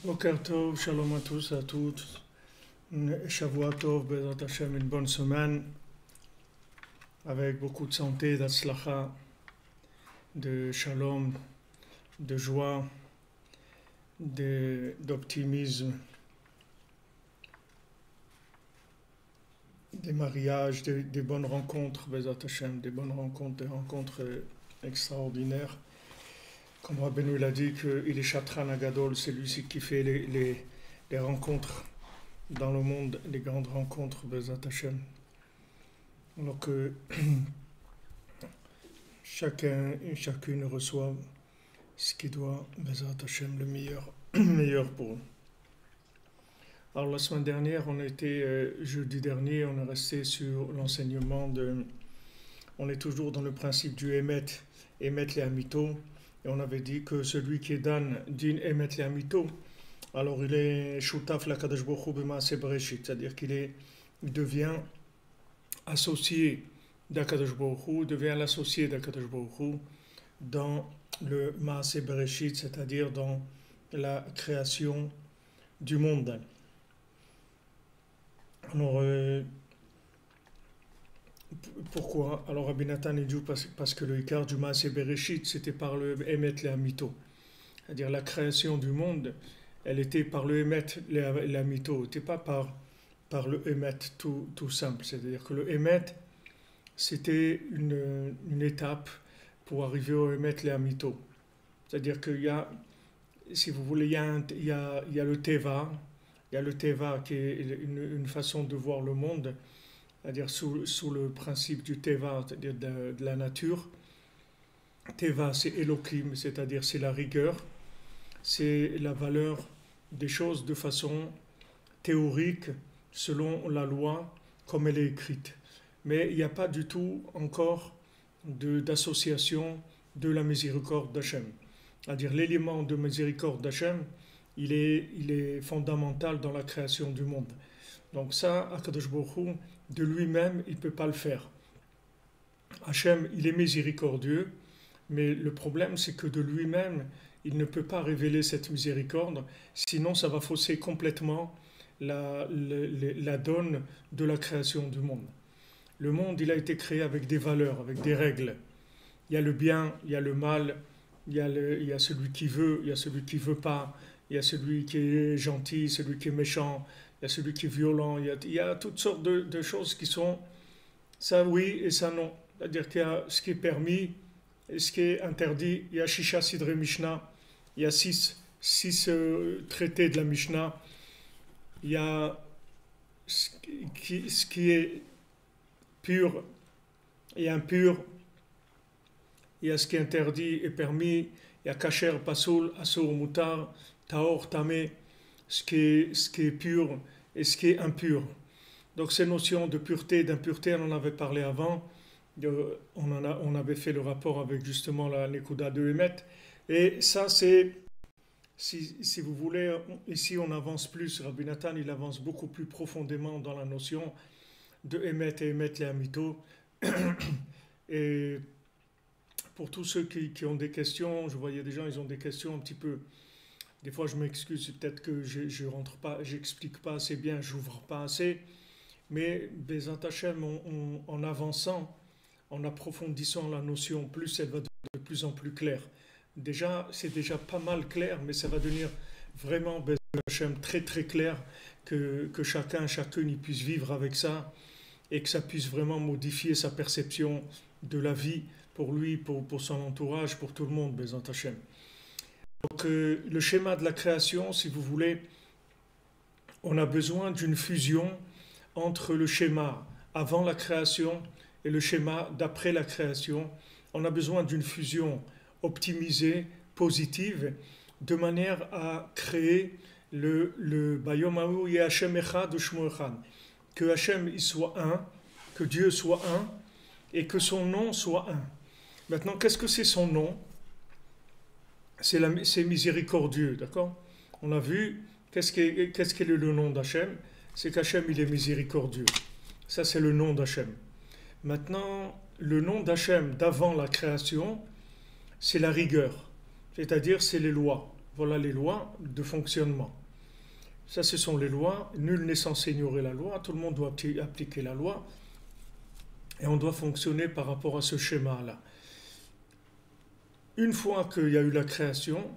Boker Tov, shalom à tous et à toutes. Shavua Tov, Bezrat Hashem, une bonne semaine avec beaucoup de santé, d'atslacha, de shalom, de joie, d'optimisme, des mariages, des bonnes rencontres, Bezrat Hashem, des bonnes rencontres, des rencontres extraordinaires. Comme Rabbeinu l'a dit, qu'il est Shatran Agadol, c'est lui qui fait les rencontres dans le monde, les grandes rencontres, Bezrat Hashem. Alors que chacun et chacune reçoit ce qui doit, Bezrat Hashem, le meilleur pour eux. Alors la semaine dernière, jeudi dernier, on est resté sur l'enseignement on est toujours dans le principe du Emet les Amito. Et on avait dit que celui qui est Dan din Emet les Amito, alors il est Shutaf la Kadosh Baruch Hu b'maaseh Bereshit, c'est-à-dire qu'il devient associé d'Akadosh Baruch Hu, devient l'associé d'Akadosh Baruch Hu dans le Maaseh Bereshit, c'est-à-dire dans la création du monde. Alors, pourquoi? Alors Rabbi Nathan dit parce que le Ikar du Maaseh Bereshit, c'était par le Emet les Amito. C'est-à-dire la création du monde, elle était par le Emet les Amito, n'était pas par le Emet tout simple. C'est-à-dire que le Emet, c'était une étape pour arriver au Emet les Amito. C'est-à-dire qu'il y a, si vous voulez, il y a le Teva, il y a le Teva qui est une façon de voir le monde, c'est-à-dire sous le principe du Teva, c'est-à-dire de la nature. Teva, c'est Elohim, c'est-à-dire c'est la rigueur, c'est la valeur des choses de façon théorique, selon la loi, comme elle est écrite. Mais il n'y a pas du tout encore d'association de la miséricorde d'Hachem. C'est-à-dire l'élément de miséricorde d'Hachem, il est fondamental dans la création du monde. Donc ça, Akadosh Baruch Hu, de lui-même, il ne peut pas le faire. Hachem, il est miséricordieux, mais le problème, c'est que de lui-même, il ne peut pas révéler cette miséricorde, sinon ça va fausser complètement la donne de la création du monde. Le monde, il a été créé avec des valeurs, avec des règles. Il y a le bien, il y a le mal, il y a celui qui veut, il y a celui qui ne veut pas, il y a celui qui est gentil, celui qui est méchant, il y a celui qui est violent, il y a toutes sortes de choses qui sont ça oui et ça non. C'est-à-dire qu'il y a ce qui est permis et ce qui est interdit. Il y a Shisha Sidre Mishnah, il y a six traités de la Mishnah. Il y a ce qui est pur et impur. Il y a ce qui est interdit et permis. Il y a Kasher, Pasoul, Asur, Mutar, Taor, Tamé, ce qui est pur et ce qui est impur. Donc ces notions de pureté et d'impureté, on en avait parlé avant. On avait fait le rapport avec justement la Nekuda de Emet. Et ça, c'est, si vous voulez, ici on avance plus. Rabbi Nathan, il avance beaucoup plus profondément dans la notion de Emet et Emet les Amito. Et pour tous ceux qui ont des questions, je voyais des gens, ils ont des questions un petit peu. Des fois, je m'excuse, peut-être que je rentre pas, j'explique pas assez bien, j'ouvre pas assez. Mais Bezrat Hashem, en avançant, en approfondissant la notion, plus elle va devenir de plus en plus claire. Déjà, c'est déjà pas mal clair, mais ça va devenir vraiment Bezrat Hashem très très clair que chacune y puisse vivre avec ça et que ça puisse vraiment modifier sa perception de la vie pour lui, pour son entourage, pour tout le monde, Bezrat Hashem. Donc le schéma de la création, si vous voulez, on a besoin d'une fusion entre le schéma avant la création et le schéma d'après la création. On a besoin d'une fusion optimisée, positive, de manière à créer le Bayomahu et Hashem Echad Ushmo Echad. Que Hashem il soit un, que Dieu soit un, et que son nom soit un. Maintenant, qu'est-ce que c'est son nom? C'est miséricordieux, d'accord? On a vu, qu'est-ce qu'est le nom d'Hachem? C'est qu'Hachem, il est miséricordieux. Ça, c'est le nom d'Hachem. Maintenant, le nom d'Hachem d'avant la création, c'est la rigueur. C'est-à-dire, c'est les lois. Voilà les lois de fonctionnement. Ça, ce sont les lois. Nul n'est censé ignorer la loi. Tout le monde doit appliquer la loi. Et on doit fonctionner par rapport à ce schéma-là. Une fois qu'il y a eu la création,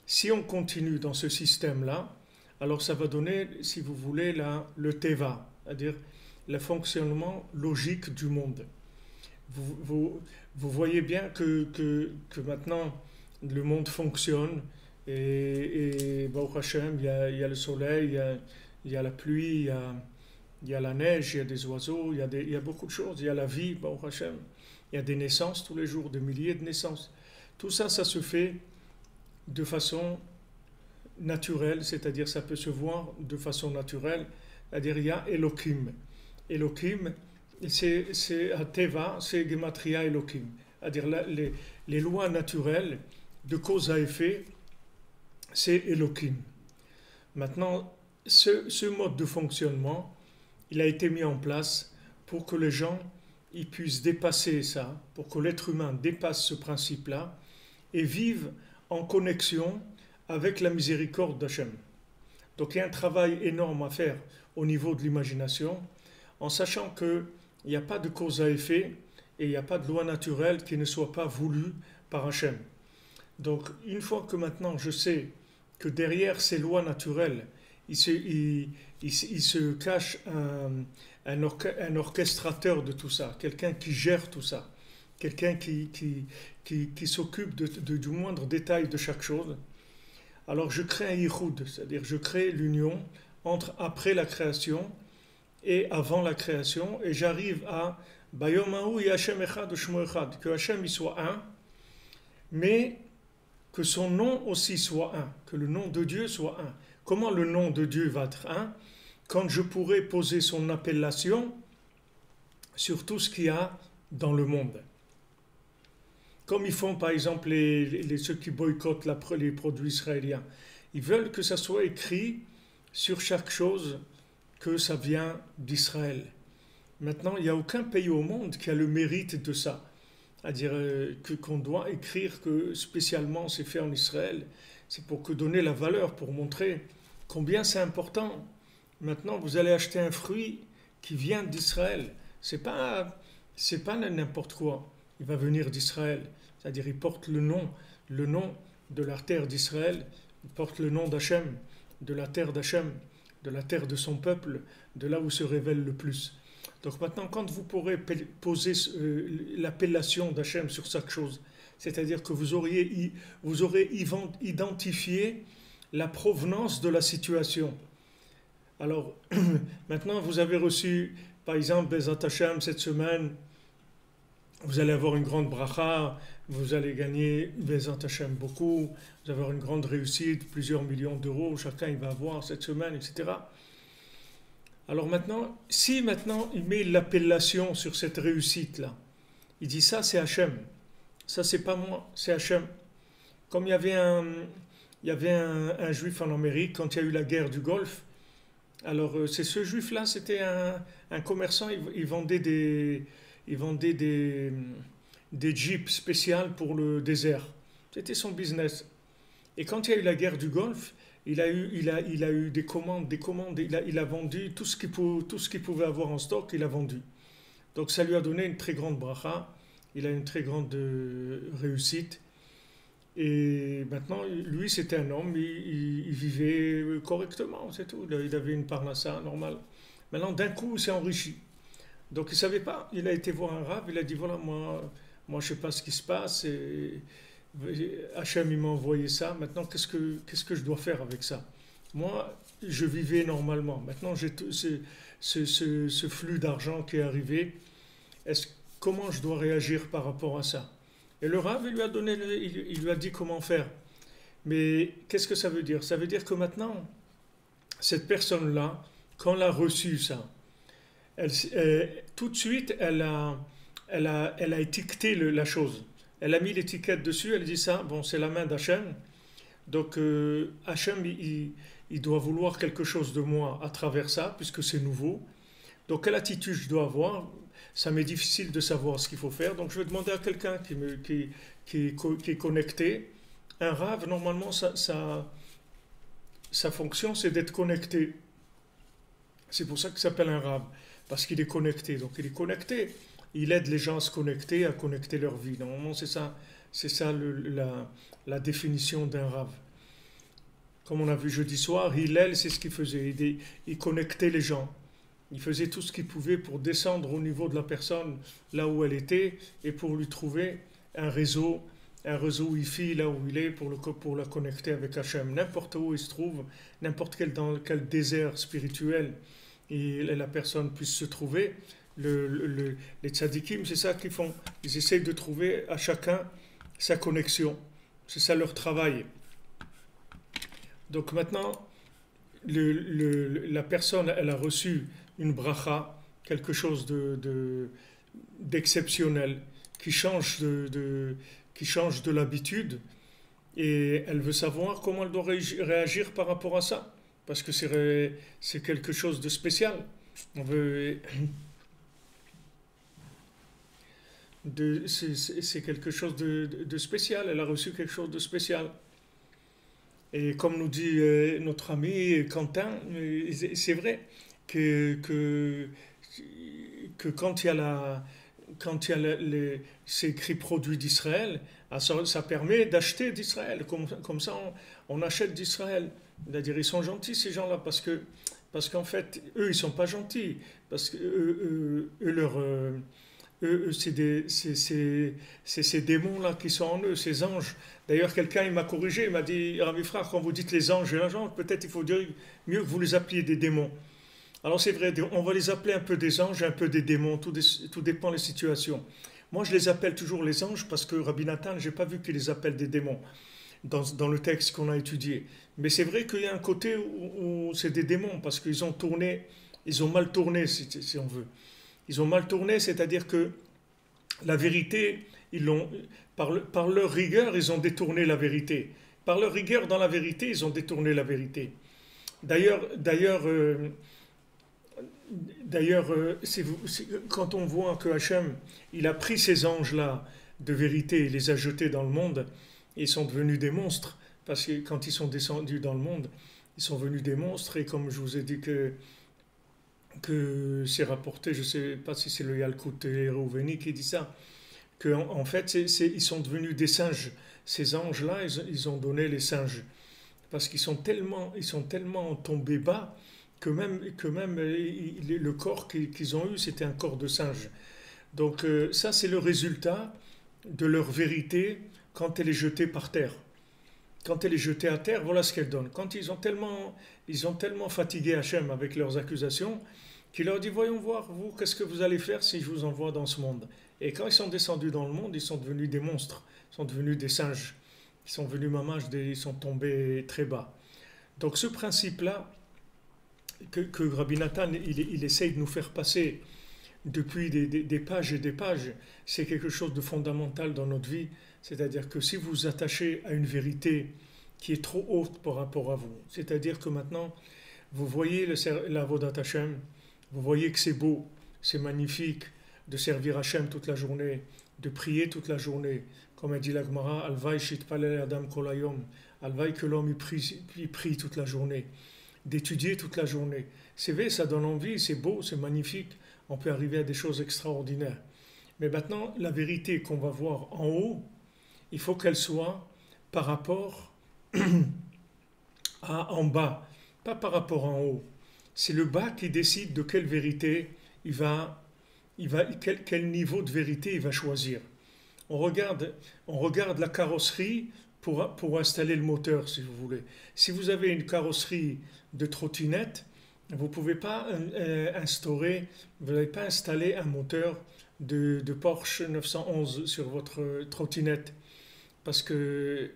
si on continue dans ce système-là, alors ça va donner, si vous voulez, le teva, c'est-à-dire le fonctionnement logique du monde. Vous voyez bien que maintenant le monde fonctionne et Baruch Hashem, il y a le soleil, il y a la pluie, il y a la neige, il y a des oiseaux, il y a beaucoup de choses, il y a la vie, Baruch Hashem, il y a des naissances tous les jours, des milliers de naissances. Tout ça, ça se fait de façon naturelle, c'est-à-dire ça peut se voir de façon naturelle, c'est-à-dire il y a Elohim. Elohim, c'est Teva, c'est Gematria Elohim. C'est-à-dire les lois naturelles de cause à effet, c'est Elohim. Maintenant, ce mode de fonctionnement, il a été mis en place pour que les gens ils puissent dépasser ça, pour que l'être humain dépasse ce principe-là et vive en connexion avec la miséricorde d'Hachem. Donc il y a un travail énorme à faire au niveau de l'imagination, en sachant qu'il n'y a pas de cause à effet et il n'y a pas de loi naturelle qui ne soit pas voulue par Hachem. Donc une fois que maintenant je sais que derrière ces lois naturelles, il se cache un orchestrateur de tout ça, quelqu'un qui gère tout ça, quelqu'un qui s'occupe du moindre détail de chaque chose. Alors je crée un yichud, c'est-à-dire je crée l'union entre après la création et avant la création, et j'arrive à Bayomahu Yashem Echad Shmo Echad, que Hachem il soit un, mais que son nom aussi soit un, que le nom de Dieu soit un. Comment le nom de Dieu va être un? Quand je pourrai poser son appellation sur tout ce qu'il y a dans le monde. Comme ils font par exemple ceux qui boycottent les produits israéliens. Ils veulent que ça soit écrit sur chaque chose que ça vient d'Israël. Maintenant, il n'y a aucun pays au monde qui a le mérite de ça. C'est-à-dire qu'on doit écrire que spécialement c'est fait en Israël. C'est pour que donner la valeur, pour montrer combien c'est important. Maintenant, vous allez acheter un fruit qui vient d'Israël. C'est pas n'importe quoi. Il va venir d'Israël. C'est-à-dire, il porte le nom de la terre d'Israël. Il porte le nom d'Hachem, de la terre d'Hachem, de la terre de son peuple, de là où se révèle le plus. Donc maintenant, quand vous pourrez poser l'appellation d'Hachem sur chaque chose, c'est-à-dire que vous aurez identifié la provenance de la situation. Alors, maintenant, vous avez reçu, par exemple, Bezat Hashem cette semaine, vous allez avoir une grande bracha, vous allez gagner Bezat Hashem beaucoup, vous allez avoir une grande réussite, plusieurs millions d'euros, chacun il va avoir cette semaine, etc. Alors maintenant, si maintenant il met l'appellation sur cette réussite-là, il dit ça c'est Hachem, ça c'est pas moi, c'est Hachem. Comme il y avait un juif en Amérique, quand il y a eu la guerre du Golfe, alors c'est ce juif-là, c'était un commerçant, il vendait des jeeps spéciales pour le désert. C'était son business. Et quand il y a eu la guerre du Golfe, il a eu des commandes, il a vendu tout ce qu'il pouvait avoir en stock, il a vendu. Donc ça lui a donné une très grande bracha, il a une très grande réussite. Et maintenant, lui, c'était un homme, il vivait correctement, c'est tout. Il avait une parnassa normale. Maintenant, d'un coup, il s'est enrichi. Donc, il ne savait pas. Il a été voir un rave, il a dit, voilà, moi je ne sais pas ce qui se passe. Et Hachem, il m'a envoyé ça. Maintenant, qu'est-ce que je dois faire avec ça? Moi, je vivais normalement. Maintenant, j'ai ce flux d'argent qui est arrivé. Comment je dois réagir par rapport à ça? Et le Rav, il lui a dit comment faire. Mais qu'est-ce que ça veut dire? Ça veut dire que maintenant, cette personne-là, quand elle a reçu ça, tout de suite, elle a étiqueté la chose. Elle a mis l'étiquette dessus, elle dit ça, bon, c'est la main d'Hachem. Donc, Hachem, il doit vouloir quelque chose de moi à travers ça, puisque c'est nouveau. Donc, quelle attitude je dois avoir? Ça m'est difficile de savoir ce qu'il faut faire, donc je vais demander à quelqu'un qui est connecté Un rave, normalement, sa fonction, c'est d'être connecté. C'est pour ça qu'il s'appelle un rave, parce qu'il est connecté. Donc il est connecté, il aide les gens à se connecter, à connecter leur vie. Normalement, c'est ça la définition d'un rave. Comme on a vu jeudi soir, Hillel, c'est ce qu'il faisait. Il connectait les gens. Il faisait tout ce qu'il pouvait pour descendre au niveau de la personne, là où elle était, et pour lui trouver un réseau, un réseau Wi-Fi là où il est, pour la connecter avec Hachem. N'importe où il se trouve, dans quel désert spirituel et la personne puisse se trouver, les tzadikim, c'est ça qu'ils font. Ils essayent de trouver à chacun sa connexion. C'est ça leur travail. Donc maintenant, la personne, elle a reçu une bracha, quelque chose d'exceptionnel, qui change de l'habitude, et elle veut savoir comment elle doit réagir par rapport à ça, parce que c'est quelque chose de spécial. On veut, c'est quelque chose de spécial, elle a reçu quelque chose de spécial. Et comme nous dit notre ami Quentin, c'est vrai que, que, que quand il y a c'est écrit produit d'Israël, ça permet d'acheter d'Israël. Comme ça, on achète d'Israël. C'est-à-dire, ils sont gentils, ces gens-là, parce qu'en fait, eux, ils sont pas gentils. Parce que c'est ces démons-là qui sont en eux, ces anges. D'ailleurs, quelqu'un il m'a corrigé, il m'a dit, Rabbi Frère, quand vous dites les anges et les anges, peut-être il faut dire mieux que vous les appeliez des démons. Alors c'est vrai, on va les appeler un peu des anges, un peu des démons, tout dépend des situations. Moi, je les appelle toujours les anges parce que Rabbi Nathan, je n'ai pas vu qu'il les appelle des démons dans le texte qu'on a étudié. Mais c'est vrai qu'il y a un côté où c'est des démons parce qu'ils ont tourné, ils ont mal tourné, si on veut. Ils ont mal tourné, c'est-à-dire que la vérité, par leur rigueur, ils ont détourné la vérité. Par leur rigueur dans la vérité, ils ont détourné la vérité. D'ailleurs, quand on voit que Hachem, il a pris ces anges-là de vérité et les a jetés dans le monde, ils sont devenus des monstres, parce que quand ils sont descendus dans le monde, ils sont devenus des monstres, et comme je vous ai dit que c'est rapporté, je ne sais pas si c'est le Yalkut Reuveni qui dit ça, qu'en fait, ils sont devenus des singes. Ces anges-là, ils ont donné les singes, parce ils sont tellement tombés bas, que même le corps qu'ils ont eu, c'était un corps de singe. Donc ça, c'est le résultat de leur vérité quand elle est jetée par terre. Quand elle est jetée à terre, voilà ce qu'elle donne. Quand ils ont tellement fatigué Hachem avec leurs accusations, qu'il leur dit, voyons voir, vous, qu'est-ce que vous allez faire si je vous envoie dans ce monde? Et quand ils sont descendus dans le monde, ils sont devenus des monstres, ils sont devenus des singes, ils sont devenus ils sont tombés très bas. Donc ce principe-là, que Rabbi Nathan il essaye de nous faire passer depuis des pages et des pages, c'est quelque chose de fondamental dans notre vie. C'est-à-dire que si vous vous attachez à une vérité qui est trop haute par rapport à vous, c'est-à-dire que maintenant, vous voyez la Avodat Hashem, vous voyez que c'est beau, c'est magnifique de servir Hashem toute la journée, de prier toute la journée. Comme a dit la Gemara, Alvaï shitpalel adam kolayom, Alvaï que l'homme il prie toute la journée, d'étudier toute la journée. C'est vrai, ça donne envie, c'est beau, c'est magnifique, on peut arriver à des choses extraordinaires. Mais maintenant, la vérité qu'on va voir en haut, il faut qu'elle soit par rapport à en bas, pas par rapport en haut. C'est le bas qui décide de quelle vérité quel niveau de vérité il va choisir. On regarde la carrosserie pour installer le moteur, si vous voulez. Si vous avez une carrosserie de trottinette, vous ne pouvez pas vous n'allez pas installer un moteur de Porsche 911 sur votre trottinette parce que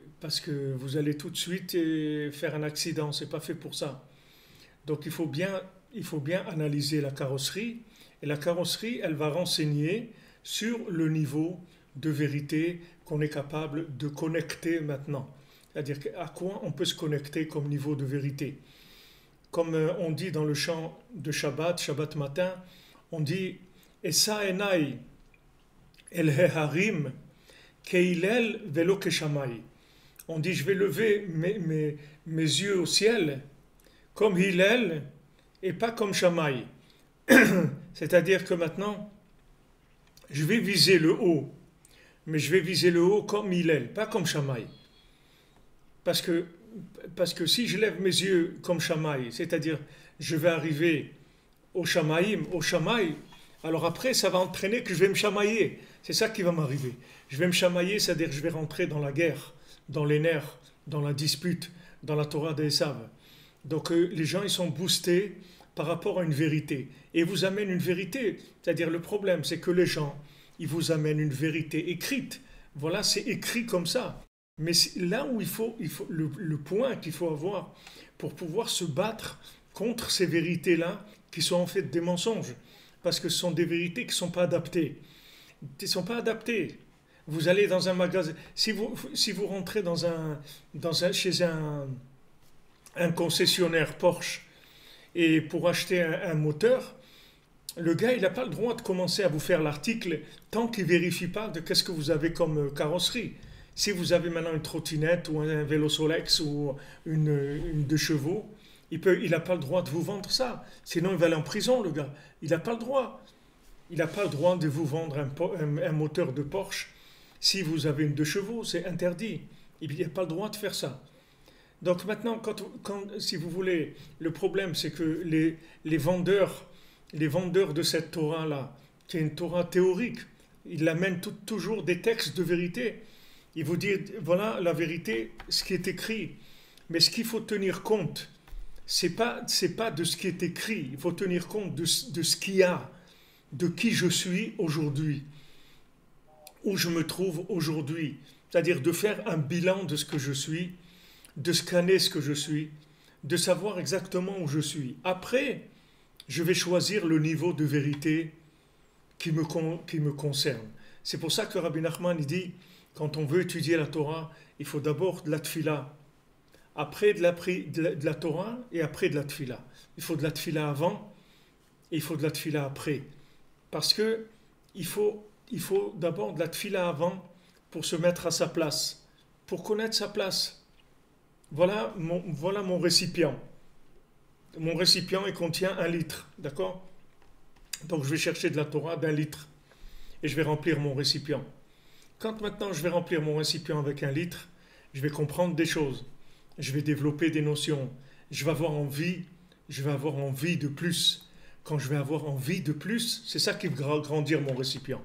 vous allez tout de suite faire un accident. C'est pas fait pour ça. Donc il faut bien analyser la carrosserie, et la carrosserie, elle va renseigner sur le niveau de vérité qu'on est capable de connecter maintenant. C'est-à-dire à quoi on peut se connecter comme niveau de vérité. Comme on dit dans le chant de Shabbat matin, on dit Esa enai el heharim keilel velo keshamai. On dit, je vais lever mes yeux au ciel comme Hillel et pas comme Shammai. C'est-à-dire que maintenant, je vais viser le haut, mais je vais viser le haut comme Hillel, pas comme Shammai. Parce que, parce que si je lève mes yeux comme Shammai, c'est-à-dire je vais arriver au Shamaïm, au Shammai, alors après ça va entraîner que je vais me chamailler. C'est ça qui va m'arriver. Je vais me chamailler, c'est-à-dire que je vais rentrer dans la guerre, dans les nerfs, dans la dispute, dans la Torah des Esav. Donc les gens ils sont boostés par rapport à une vérité. Et ils vous amènent une vérité. C'est-à-dire le problème c'est que les gens, ils vous amènent une vérité écrite. Voilà, c'est écrit comme ça. Mais là où le point qu'il faut avoir pour pouvoir se battre contre ces vérités-là, qui sont en fait des mensonges, parce que ce sont des vérités qui ne sont pas adaptées. Ils ne sont pas adaptés. Vous allez dans un magasin, si vous rentrez chez un concessionnaire Porsche et pour acheter un moteur, le gars, il n'a pas le droit de commencer à vous faire l'article tant qu'il ne vérifie pas de qu'est-ce que vous avez comme carrosserie. Si vous avez maintenant une trottinette ou un vélo Solex ou une 2 chevaux, il n'a pas le droit de vous vendre ça. Sinon, il va aller en prison, le gars. Il n'a pas le droit. Il n'a pas le droit de vous vendre un moteur de Porsche si vous avez une 2 chevaux. C'est interdit. Il n'a pas le droit de faire ça. Donc maintenant, si vous voulez, le problème, c'est que les vendeurs de cette Torah-là, qui est une Torah théorique, ils amènent toujours des textes de vérité. Ils vous disent, voilà la vérité, ce qui est écrit. Mais ce qu'il faut tenir compte, c'est pas de ce qui est écrit. Il faut tenir compte de ce qu'il y a, de qui je suis aujourd'hui, où je me trouve aujourd'hui. C'est-à-dire de faire un bilan de ce que je suis, de scanner ce que je suis, de savoir exactement où je suis. Après, je vais choisir le niveau de vérité qui me concerne. C'est pour ça que Rabbi Nachman il dit, quand on veut étudier la Torah, il faut d'abord de la tfila, après de la Torah et après de la tfila. Il faut de la tfila avant et il faut de la tfila après. Parce que il faut d'abord de la tfila avant pour se mettre à sa place, pour connaître sa place. Voilà mon récipient. Mon récipient, il contient 1 litre, d'accord? Donc je vais chercher de la Torah d'1 litre et je vais remplir mon récipient. Quand maintenant je vais remplir mon récipient avec 1 litre, je vais comprendre des choses, je vais développer des notions, je vais avoir envie de plus. Quand je vais avoir envie de plus, c'est ça qui va grandir mon récipient.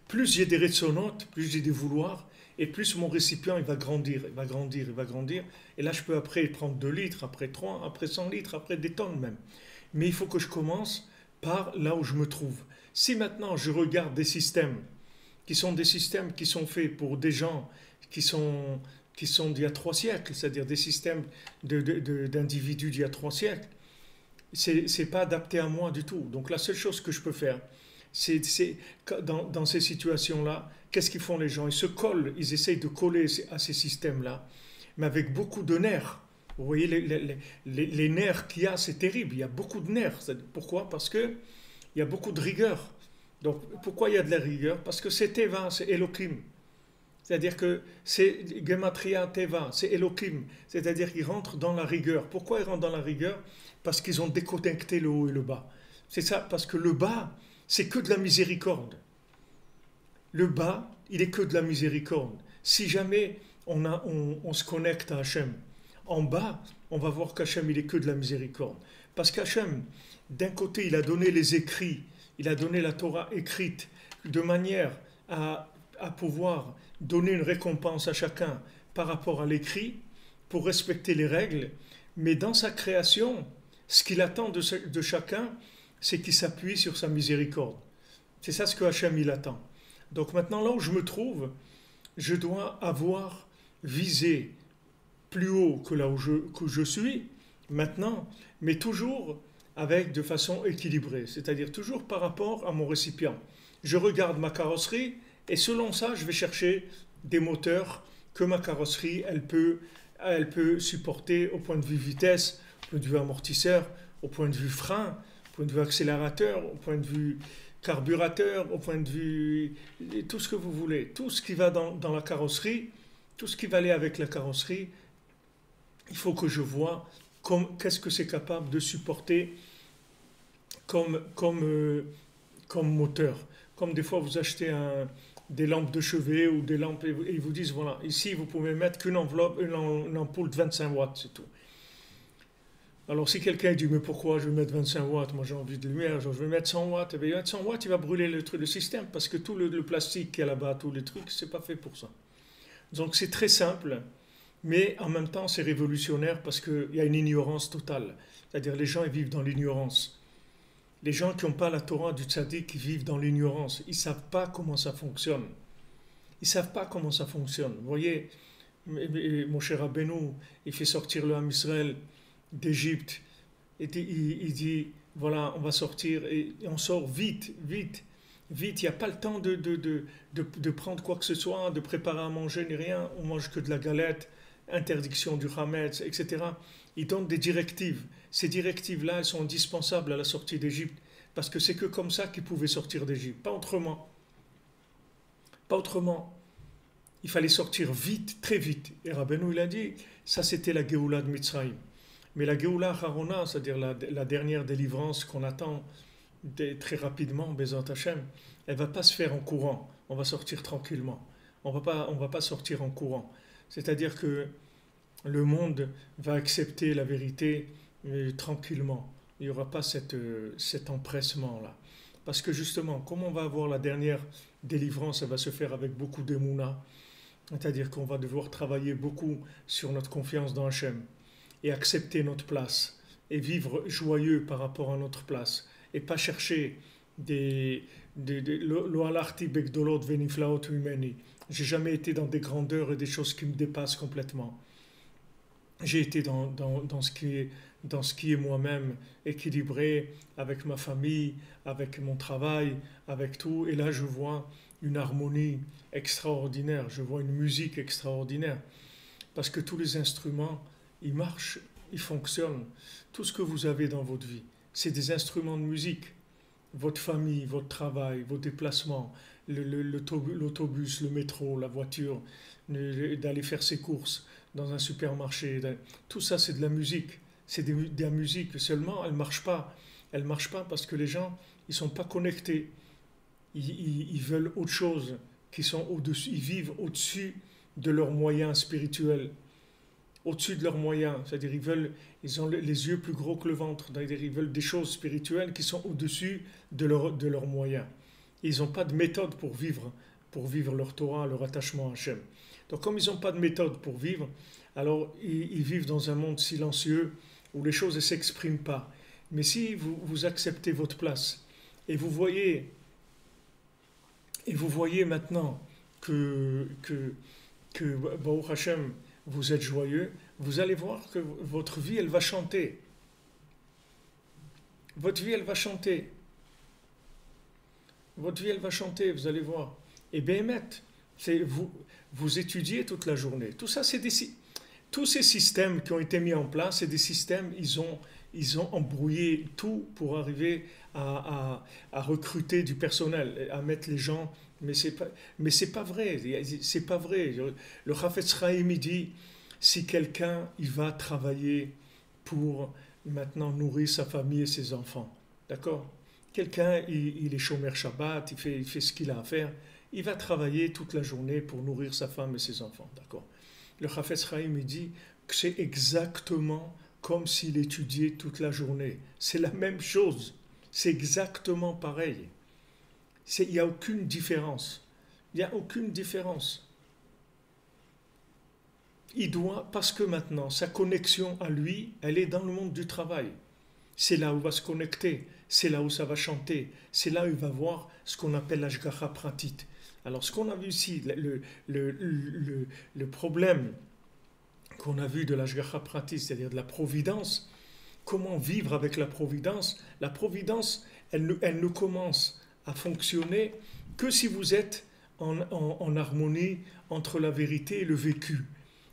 Plus j'ai des retsonotes, plus j'ai des vouloirs, et plus mon récipient il va grandir, il va grandir, il va grandir. Et là je peux après prendre 2 litres, après 3, après 100 litres, après des tonnes même. Mais il faut que je commence par là où je me trouve. Si maintenant je regarde des systèmes qui sont des systèmes qui sont faits pour des gens qui sont d'il y a 3 siècles, c'est-à-dire des systèmes d'individus d'il y a 3 siècles, c'est pas adapté à moi du tout. Donc la seule chose que je peux faire, c'est dans ces situations-là, qu'est-ce qu'ils font les gens? Ils se collent, ils essayent de coller à ces systèmes-là, mais avec beaucoup de nerfs. Vous voyez les nerfs qu'il y a, c'est terrible. Il y a beaucoup de nerfs. Pourquoi? Parce que il y a beaucoup de rigueur. Donc pourquoi il y a de la rigueur? Parce que c'est Teva, c'est Elohim. C'est-à-dire que c'est Gematria Teva, c'est Elohim. C'est-à-dire qu'ils rentrent dans la rigueur. Pourquoi ils rentrent dans la rigueur? Parce qu'ils ont déconnecté le haut et le bas. C'est ça, parce que le bas, c'est que de la miséricorde. Le bas, il est que de la miséricorde. Si jamais on se connecte à Hachem, en bas, on va voir qu'Hachem, il est que de la miséricorde. Parce qu'Hachem, d'un côté, il a donné les écrits, il a donné la Torah écrite, de manière à pouvoir donner une récompense à chacun par rapport à l'écrit, pour respecter les règles, mais dans sa création, ce qu'il attend de chacun, c'est qu'il s'appuie sur sa miséricorde. C'est ça ce que Hachem il attend. Donc maintenant, là où je me trouve, je dois avoir visé plus haut que là où je suis, maintenant, mais toujours de façon équilibrée, c'est-à-dire toujours par rapport à mon récipient. Je regarde ma carrosserie et selon ça, je vais chercher des moteurs que ma carrosserie, elle peut supporter au point de vue vitesse, au point de vue amortisseur, au point de vue frein, au point de vue accélérateur, au point de vue carburateur, au point de vue tout ce que vous voulez. Tout ce qui va dans la carrosserie, Tout ce qui va aller avec la carrosserie, il faut que je vois qu'est-ce que c'est capable de supporter comme, comme, euh, comme moteur. Comme des fois vous achetez des lampes de chevet ou des lampes et ils vous disent voilà, ici vous pouvez mettre qu'une enveloppe, une ampoule de 25 watts, c'est tout. Alors si quelqu'un dit mais pourquoi je vais mettre 25 watts, moi j'ai envie de lumière, je vais mettre 100 watts, et bien mettre 100 watts il va brûler le système parce que tout le plastique qu'il y a là-bas, tous les trucs, c'est pas fait pour ça. Donc c'est très simple, mais en même temps c'est révolutionnaire parce qu'il y a une ignorance totale. C'est-à-dire les gens ils vivent dans l'ignorance. Les gens qui n'ont pas la Torah du tzaddik vivent dans l'ignorance. Ils ne savent pas comment ça fonctionne. Ils ne savent pas comment ça fonctionne. Vous voyez, mon cher Rabbeinu, il fait sortir le Ham Israël d'Égypte. Et il dit, voilà, on va sortir et on sort vite, vite, vite. Il n'y a pas le temps de prendre quoi que ce soit, de préparer à manger, ni rien. On mange que de la galette, interdiction du Hametz, etc. Il donne des directives. Ces directives-là, elles sont indispensables à la sortie d'Égypte. Parce que c'est que comme ça qu'ils pouvaient sortir d'Égypte. Pas autrement. Pas autrement. Il fallait sortir vite, très vite. Et Rabbeinu, il a dit, ça c'était la Géoula de Mitzrayim. Mais la Géoula Harona, c'est-à-dire la dernière délivrance qu'on attend très rapidement, Bezat Hashem, elle ne va pas se faire en courant. On va sortir tranquillement. On va pas sortir en courant. C'est-à-dire que le monde va accepter la vérité tranquillement. Il n'y aura pas cet empressement-là. Parce que justement, comme on va avoir la dernière délivrance, elle va se faire avec beaucoup d'émouna, c'est-à-dire qu'on va devoir travailler beaucoup sur notre confiance dans Hachem et accepter notre place et vivre joyeux par rapport à notre place et pas chercher lo halarti begdolot veniflaot mimeni. J'ai jamais été dans des grandeurs et des choses qui me dépassent complètement. J'ai été dans ce qui est moi-même, équilibré avec ma famille, avec mon travail, avec tout. Et là, je vois une harmonie extraordinaire, je vois une musique extraordinaire. Parce que tous les instruments, ils marchent, ils fonctionnent. Tout ce que vous avez dans votre vie, c'est des instruments de musique. Votre famille, votre travail, vos déplacements, l'autobus, le métro, la voiture, d'aller faire ses courses dans un supermarché. Tout ça, c'est de la musique. C'est de la musique. Seulement, elle ne marche pas. Elle ne marche pas parce que les gens, ils ne sont pas connectés. Ils veulent autre chose, ils vivent au-dessus de leurs moyens spirituels. Au-dessus de leurs moyens. C'est-à-dire, ils ont les yeux plus gros que le ventre. C'est-à-dire, ils veulent des choses spirituelles qui sont au-dessus de leurs moyens. Ils n'ont pas de méthode pour vivre leur Torah, leur attachement à Hachem. Donc comme ils n'ont pas de méthode pour vivre, alors ils vivent dans un monde silencieux où les choses ne s'expriment pas. Mais si vous acceptez votre place et vous voyez maintenant que Baruch Hashem, vous êtes joyeux, vous allez voir que votre vie, elle va chanter. Votre vie, elle va chanter. Votre vie, elle va chanter, vous allez voir. Et Béhémet, vous étudiez toute la journée. Tout ça, tous ces systèmes qui ont été mis en place, c'est des systèmes, ils ont embrouillé tout pour arriver à recruter du personnel, à mettre les gens. Mais c'est pas vrai. C'est pas vrai. Le Chafetz Chaim, il dit, si quelqu'un, il va travailler pour maintenant nourrir sa famille et ses enfants, d'accord? Quelqu'un, il est chômeur Shabbat, il fait ce qu'il a à faire. Il va travailler toute la journée pour nourrir sa femme et ses enfants, d'accord? Le Chafetz Chaim, il dit que c'est exactement comme s'il étudiait toute la journée. C'est la même chose. C'est exactement pareil. Il n'y a aucune différence. Il n'y a aucune différence. Il doit, parce que maintenant, sa connexion à lui, elle est dans le monde du travail. C'est là où il va se connecter, c'est là où ça va chanter, c'est là où il va voir ce qu'on appelle l'ashgacha pratit. Alors ce qu'on a vu ici, le problème qu'on a vu de l'ashgacha pratit, c'est-à-dire de la providence, comment vivre avec la providence, elle ne commence à fonctionner que si vous êtes en harmonie entre la vérité et le vécu.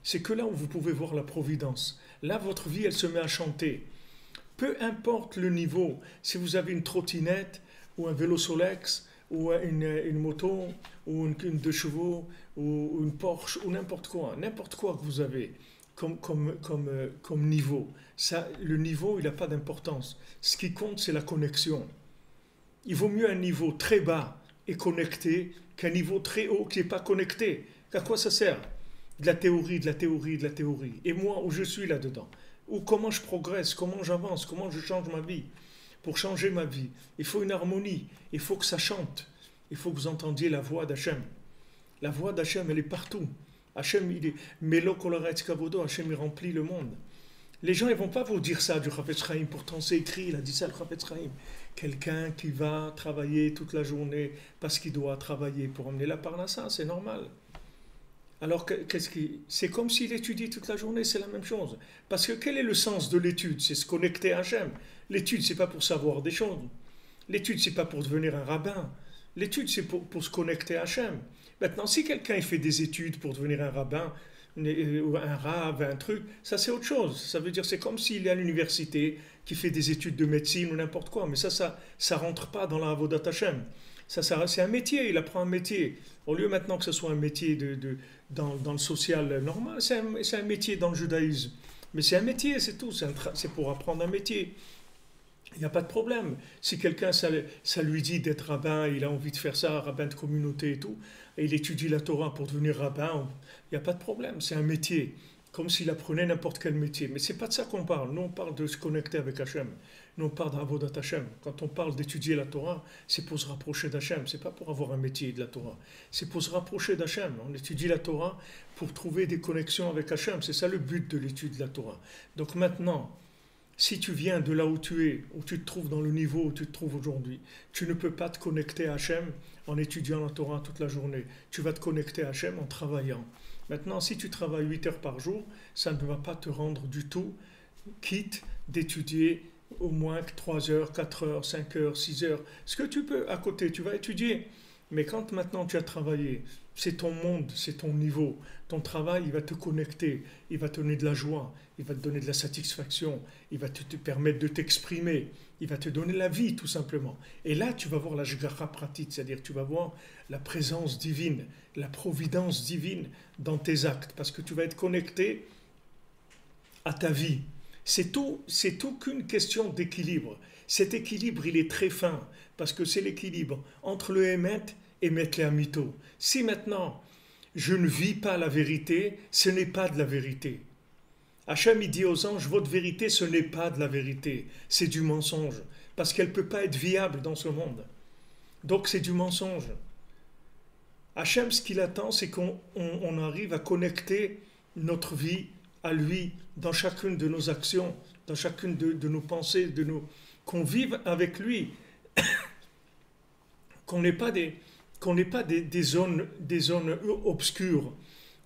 C'est que là où vous pouvez voir la providence. Là, votre vie, elle se met à chanter. Peu importe le niveau, si vous avez une trottinette ou un vélo Solex ou une moto, ou une deux chevaux, ou une Porsche, ou n'importe quoi que vous avez comme niveau. Ça, le niveau, il n'a pas d'importance. Ce qui compte, c'est la connexion. Il vaut mieux un niveau très bas et connecté qu'un niveau très haut qui n'est pas connecté. À quoi ça sert? De la théorie, de la théorie, de la théorie. Et moi, où je suis là-dedans? Ou comment je progresse, comment j'avance, comment je change ma vie? Pour changer ma vie, il faut une harmonie, il faut que ça chante, il faut que vous entendiez la voix d'Hachem. La voix d'Hachem, elle est partout. Hachem, il est Melo Koloretz Kavodo, Hachem, il remplit le monde. Les gens, ils ne vont pas vous dire ça du Chafetz Chaim, pourtant c'est écrit, il a dit ça le Chafetz Chaim. Quelqu'un qui va travailler toute la journée parce qu'il doit travailler pour emmener la parnassa, c'est normal. Alors, c'est comme s'il étudie toute la journée, c'est la même chose. Parce que quel est le sens de l'étude? C'est se connecter à Hachem. L'étude, c'est pas pour savoir des choses. L'étude, c'est pas pour devenir un rabbin. L'étude, c'est pour se connecter à Hachem. Maintenant, si quelqu'un il fait des études pour devenir un rabbin, ou un rave, un truc, ça c'est autre chose. Ça veut dire c'est comme s'il est à l'université, qui fait des études de médecine ou n'importe quoi. Mais ça rentre pas dans la Avodat Hachem. C'est un métier, il apprend un métier. Au lieu maintenant que ce soit un métier dans le social normal, c'est un métier dans le judaïsme. Mais c'est un métier, c'est tout. C'est pour apprendre un métier. Il n'y a pas de problème. Si quelqu'un, ça lui dit d'être rabbin, il a envie de faire ça, rabbin de communauté et tout, et il étudie la Torah pour devenir rabbin, il n'y a pas de problème. C'est un métier. Comme s'il apprenait n'importe quel métier. Mais c'est pas de ça qu'on parle. Nous, on parle de se connecter avec Hachem. Nous, on parle d'Avodat Hachem. Quand on parle d'étudier la Torah, c'est pour se rapprocher d'Hachem. C'est pas pour avoir un métier de la Torah. C'est pour se rapprocher d'Hachem. On étudie la Torah pour trouver des connexions avec Hachem. C'est ça le but de l'étude de la Torah. Donc maintenant, si tu viens de là où tu es, où tu te trouves dans le niveau où tu te trouves aujourd'hui, tu ne peux pas te connecter à Hachem en étudiant la Torah toute la journée. Tu vas te connecter à Hachem en travaillant. Maintenant, si tu travailles 8 heures par jour, ça ne va pas te rendre du tout quitte d'étudier au moins 3 heures, 4 heures, 5 heures, 6 heures. Ce que tu peux à côté, tu vas étudier. Mais quand maintenant tu as travaillé, c'est ton monde, c'est ton niveau. Ton travail, il va te connecter, il va te donner de la joie, il va te donner de la satisfaction, il va te permettre de t'exprimer, il va te donner la vie tout simplement. Et là, tu vas voir la Shgacha pratique, c'est-à-dire tu vas voir la présence divine, la providence divine dans tes actes, parce que tu vas être connecté à ta vie. C'est tout qu'une question d'équilibre. Cet équilibre, il est très fin, parce que c'est l'équilibre entre le Emet et mettre les mytho. Si maintenant, je ne vis pas la vérité, ce n'est pas de la vérité. Hachem, il dit aux anges, votre vérité, ce n'est pas de la vérité, c'est du mensonge, parce qu'elle ne peut pas être viable dans ce monde. Donc c'est du mensonge. Hachem, ce qu'il attend, c'est qu'on arrive à connecter notre vie à lui dans chacune de nos actions, dans chacune de nos pensées, qu'on vive avec lui, qu'on n'ait pas des zones obscures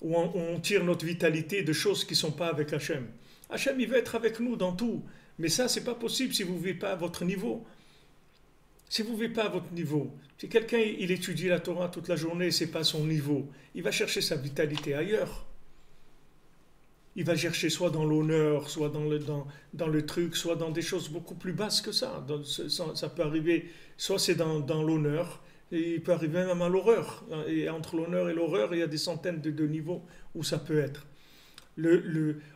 où on tire notre vitalité de choses qui ne sont pas avec Hachem. Hachem, il veut être avec nous dans tout, mais ça, c'est pas possible si vous ne vivez pas à votre niveau. Si vous ne vivez pas à votre niveau, si quelqu'un il étudie la Torah toute la journée, c'est pas son niveau, il va chercher sa vitalité ailleurs. Il va chercher soit dans l'honneur, soit dans le truc, soit dans des choses beaucoup plus basses que ça. Ça peut arriver, soit c'est dans l'honneur, et il peut arriver même à l'horreur. Et entre l'honneur et l'horreur, il y a des centaines de niveaux où ça peut être.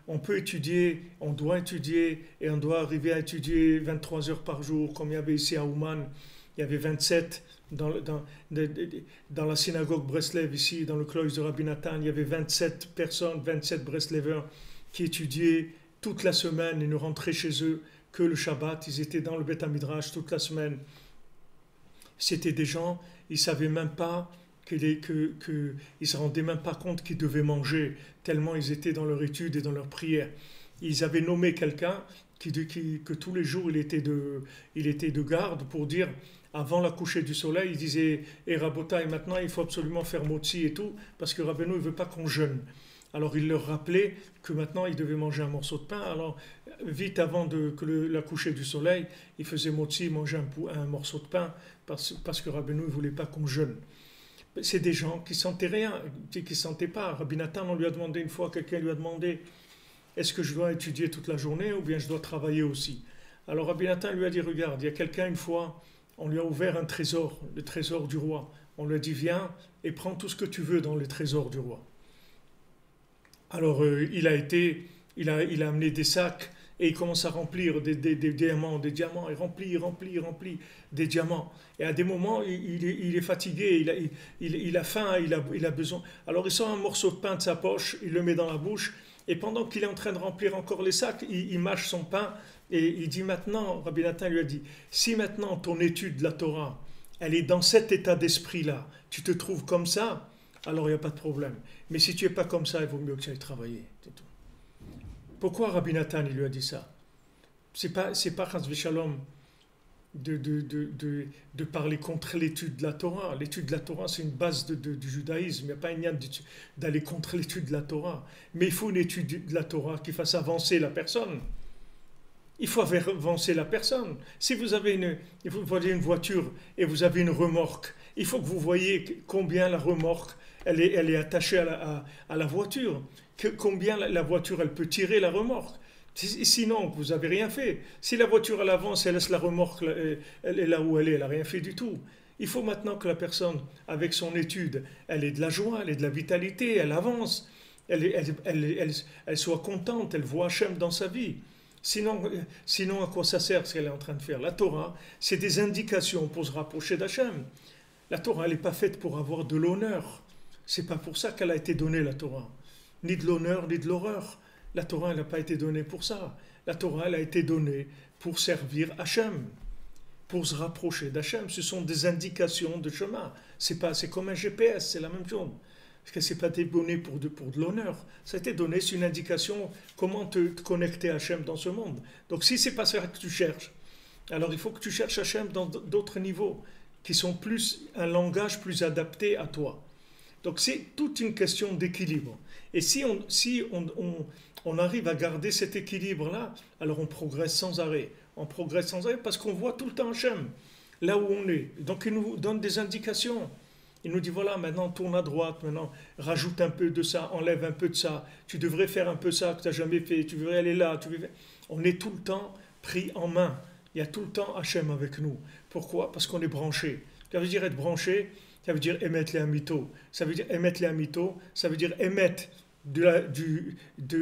On peut étudier, on doit étudier, et on doit arriver à étudier 23 heures par jour, comme il y avait ici à Ouman. Il y avait 27 dans la synagogue Breslev, ici, dans le cloître de Rabbi Nathan, il y avait 27 personnes, 27 Breslevers qui étudiaient toute la semaine et ne rentraient chez eux que le Shabbat. Ils étaient dans le Beth Midrash toute la semaine. C'était des gens, ils ne savaient même pas ils ne se rendaient même pas compte qu'ils devaient manger, tellement ils étaient dans leur étude et dans leur prière. Ils avaient nommé quelqu'un que tous les jours il était de garde pour dire, avant la coucher du soleil, il disait « Rabota, et maintenant il faut absolument faire motzi et tout, parce que Rabbeinu ne veut pas qu'on jeûne. » Alors il leur rappelait que maintenant ils devaient manger un morceau de pain. Alors vite avant la coucher du soleil, il faisait motzi, il mangeait un morceau de pain, parce que Rabbeinu ne voulait pas qu'on jeûne. C'est des gens qui ne sentaient rien, qui ne sentaient pas. Rabbi Nathan, on lui a demandé une fois, quelqu'un lui a demandé « Est-ce que je dois étudier toute la journée ou bien je dois travailler aussi ?» Alors Rabbi Nathan lui a dit « Regarde, il y a quelqu'un une fois on lui a ouvert un trésor, le trésor du roi. On lui a dit, viens et prends tout ce que tu veux dans le trésor du roi. Alors il a amené des sacs et il commence à remplir des diamants, et remplit des diamants. Et à des moments, il est fatigué, il a faim, il a besoin. Alors il sort un morceau de pain de sa poche, il le met dans la bouche, et pendant qu'il est en train de remplir encore les sacs, il mâche son pain, et il dit maintenant, Rabbi Nathan lui a dit, si maintenant ton étude de la Torah, elle est dans cet état d'esprit-là, tu te trouves comme ça, alors il n'y a pas de problème. Mais si tu n'es pas comme ça, il vaut mieux que tu ailles travailler. C'est tout. Pourquoi Rabbi Nathan il lui a dit ça? C'est pas Chas v'Shalom de parler contre l'étude de la Torah. L'étude de la Torah, c'est une base du judaïsme. Il n'y a pas une d'aller contre l'étude de la Torah. Mais il faut une étude de la Torah qui fasse avancer la personne. Il faut avancer la personne. Si vous avez une voiture et vous avez une remorque, il faut que vous voyez combien la remorque elle est attachée à la voiture, combien la voiture elle peut tirer la remorque. Sinon, vous n'avez rien fait. Si la voiture elle avance, elle laisse la remorque, elle est là où elle n'a rien fait du tout. Il faut maintenant que la personne, avec son étude, elle ait de la joie, elle ait de la vitalité, elle avance, elle soit contente, elle voit Hachem dans sa vie. Sinon, à quoi ça sert ce qu'elle est en train de faire? La Torah, c'est des indications pour se rapprocher d'Hachem. La Torah, elle n'est pas faite pour avoir de l'honneur. C'est pas pour ça qu'elle a été donnée, la Torah. Ni de l'honneur, ni de l'horreur. La Torah, elle n'a pas été donnée pour ça. La Torah, elle a été donnée pour servir Hachem, pour se rapprocher d'Hachem. Ce sont des indications de chemin. C'est comme un GPS, c'est la même chose. Parce que ce n'est pas donné pour de l'honneur. Ça a été donné, c'est une indication comment te connecter à Hachem dans ce monde. Donc si ce n'est pas ça que tu cherches, alors il faut que tu cherches Hachem dans d'autres niveaux, qui sont un langage plus adapté à toi. Donc c'est toute une question d'équilibre. Et si on arrive à garder cet équilibre-là, alors on progresse sans arrêt. On progresse sans arrêt parce qu'on voit tout le temps Hachem, là où on est. Donc il nous donne des indications. Il nous dit, voilà, maintenant tourne à droite, maintenant rajoute un peu de ça, enlève un peu de ça. Tu devrais faire un peu ça que tu n'as jamais fait, tu devrais aller là. On est tout le temps pris en main. Il y a tout le temps Hachem avec nous. Pourquoi? Parce qu'on est branché. Ça veut dire être branché, ça veut dire émettre les amitos. Ça veut dire émettre les amitos, ça veut dire émettre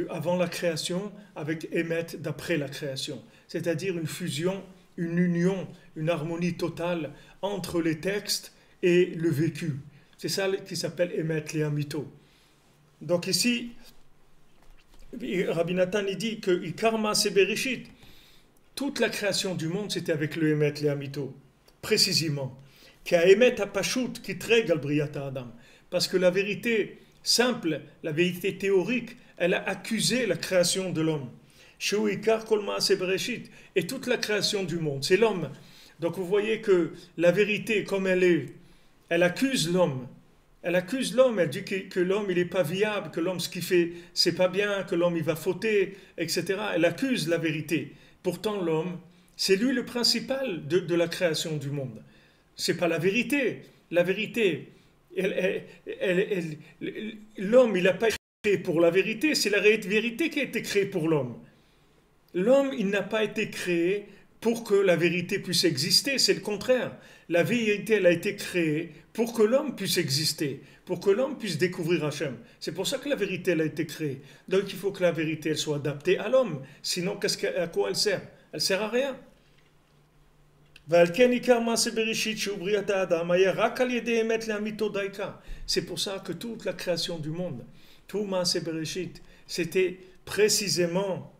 avant la création avec émettre d'après la création. C'est-à-dire une fusion, une union, une harmonie totale entre les textes et le vécu. C'est ça qui s'appelle émettre les amitos. Donc ici, Rabbi Nathan il dit que Karma c'est Bereshit. Toute la création du monde, c'était avec le émettre les amitos. Précisément. Parce que la vérité simple, la vérité théorique, elle a accusé la création de l'homme. Et toute la création du monde, c'est l'homme. Donc vous voyez que la vérité, comme elle est, elle accuse l'homme. Elle accuse l'homme, elle dit que l'homme il n'est pas viable, que l'homme ce qu'il fait c'est pas bien, que l'homme il va fauter, etc. Elle accuse la vérité. Pourtant l'homme, c'est lui le principal de la création du monde. C'est pas la vérité. La vérité, l'homme il n'a pas été créé pour la vérité, c'est la vérité qui a été créée pour l'homme. L'homme il n'a pas été créé pour que la vérité puisse exister, c'est le contraire. La vérité, elle a été créée pour que l'homme puisse exister, pour que l'homme puisse découvrir Hachem. C'est pour ça que la vérité, elle a été créée. Donc il faut que la vérité, elle soit adaptée à l'homme. Sinon, à quoi elle sert? Elle sert à rien. C'est pour ça que toute la création du monde, tout Maaseh Bereshit, c'était précisément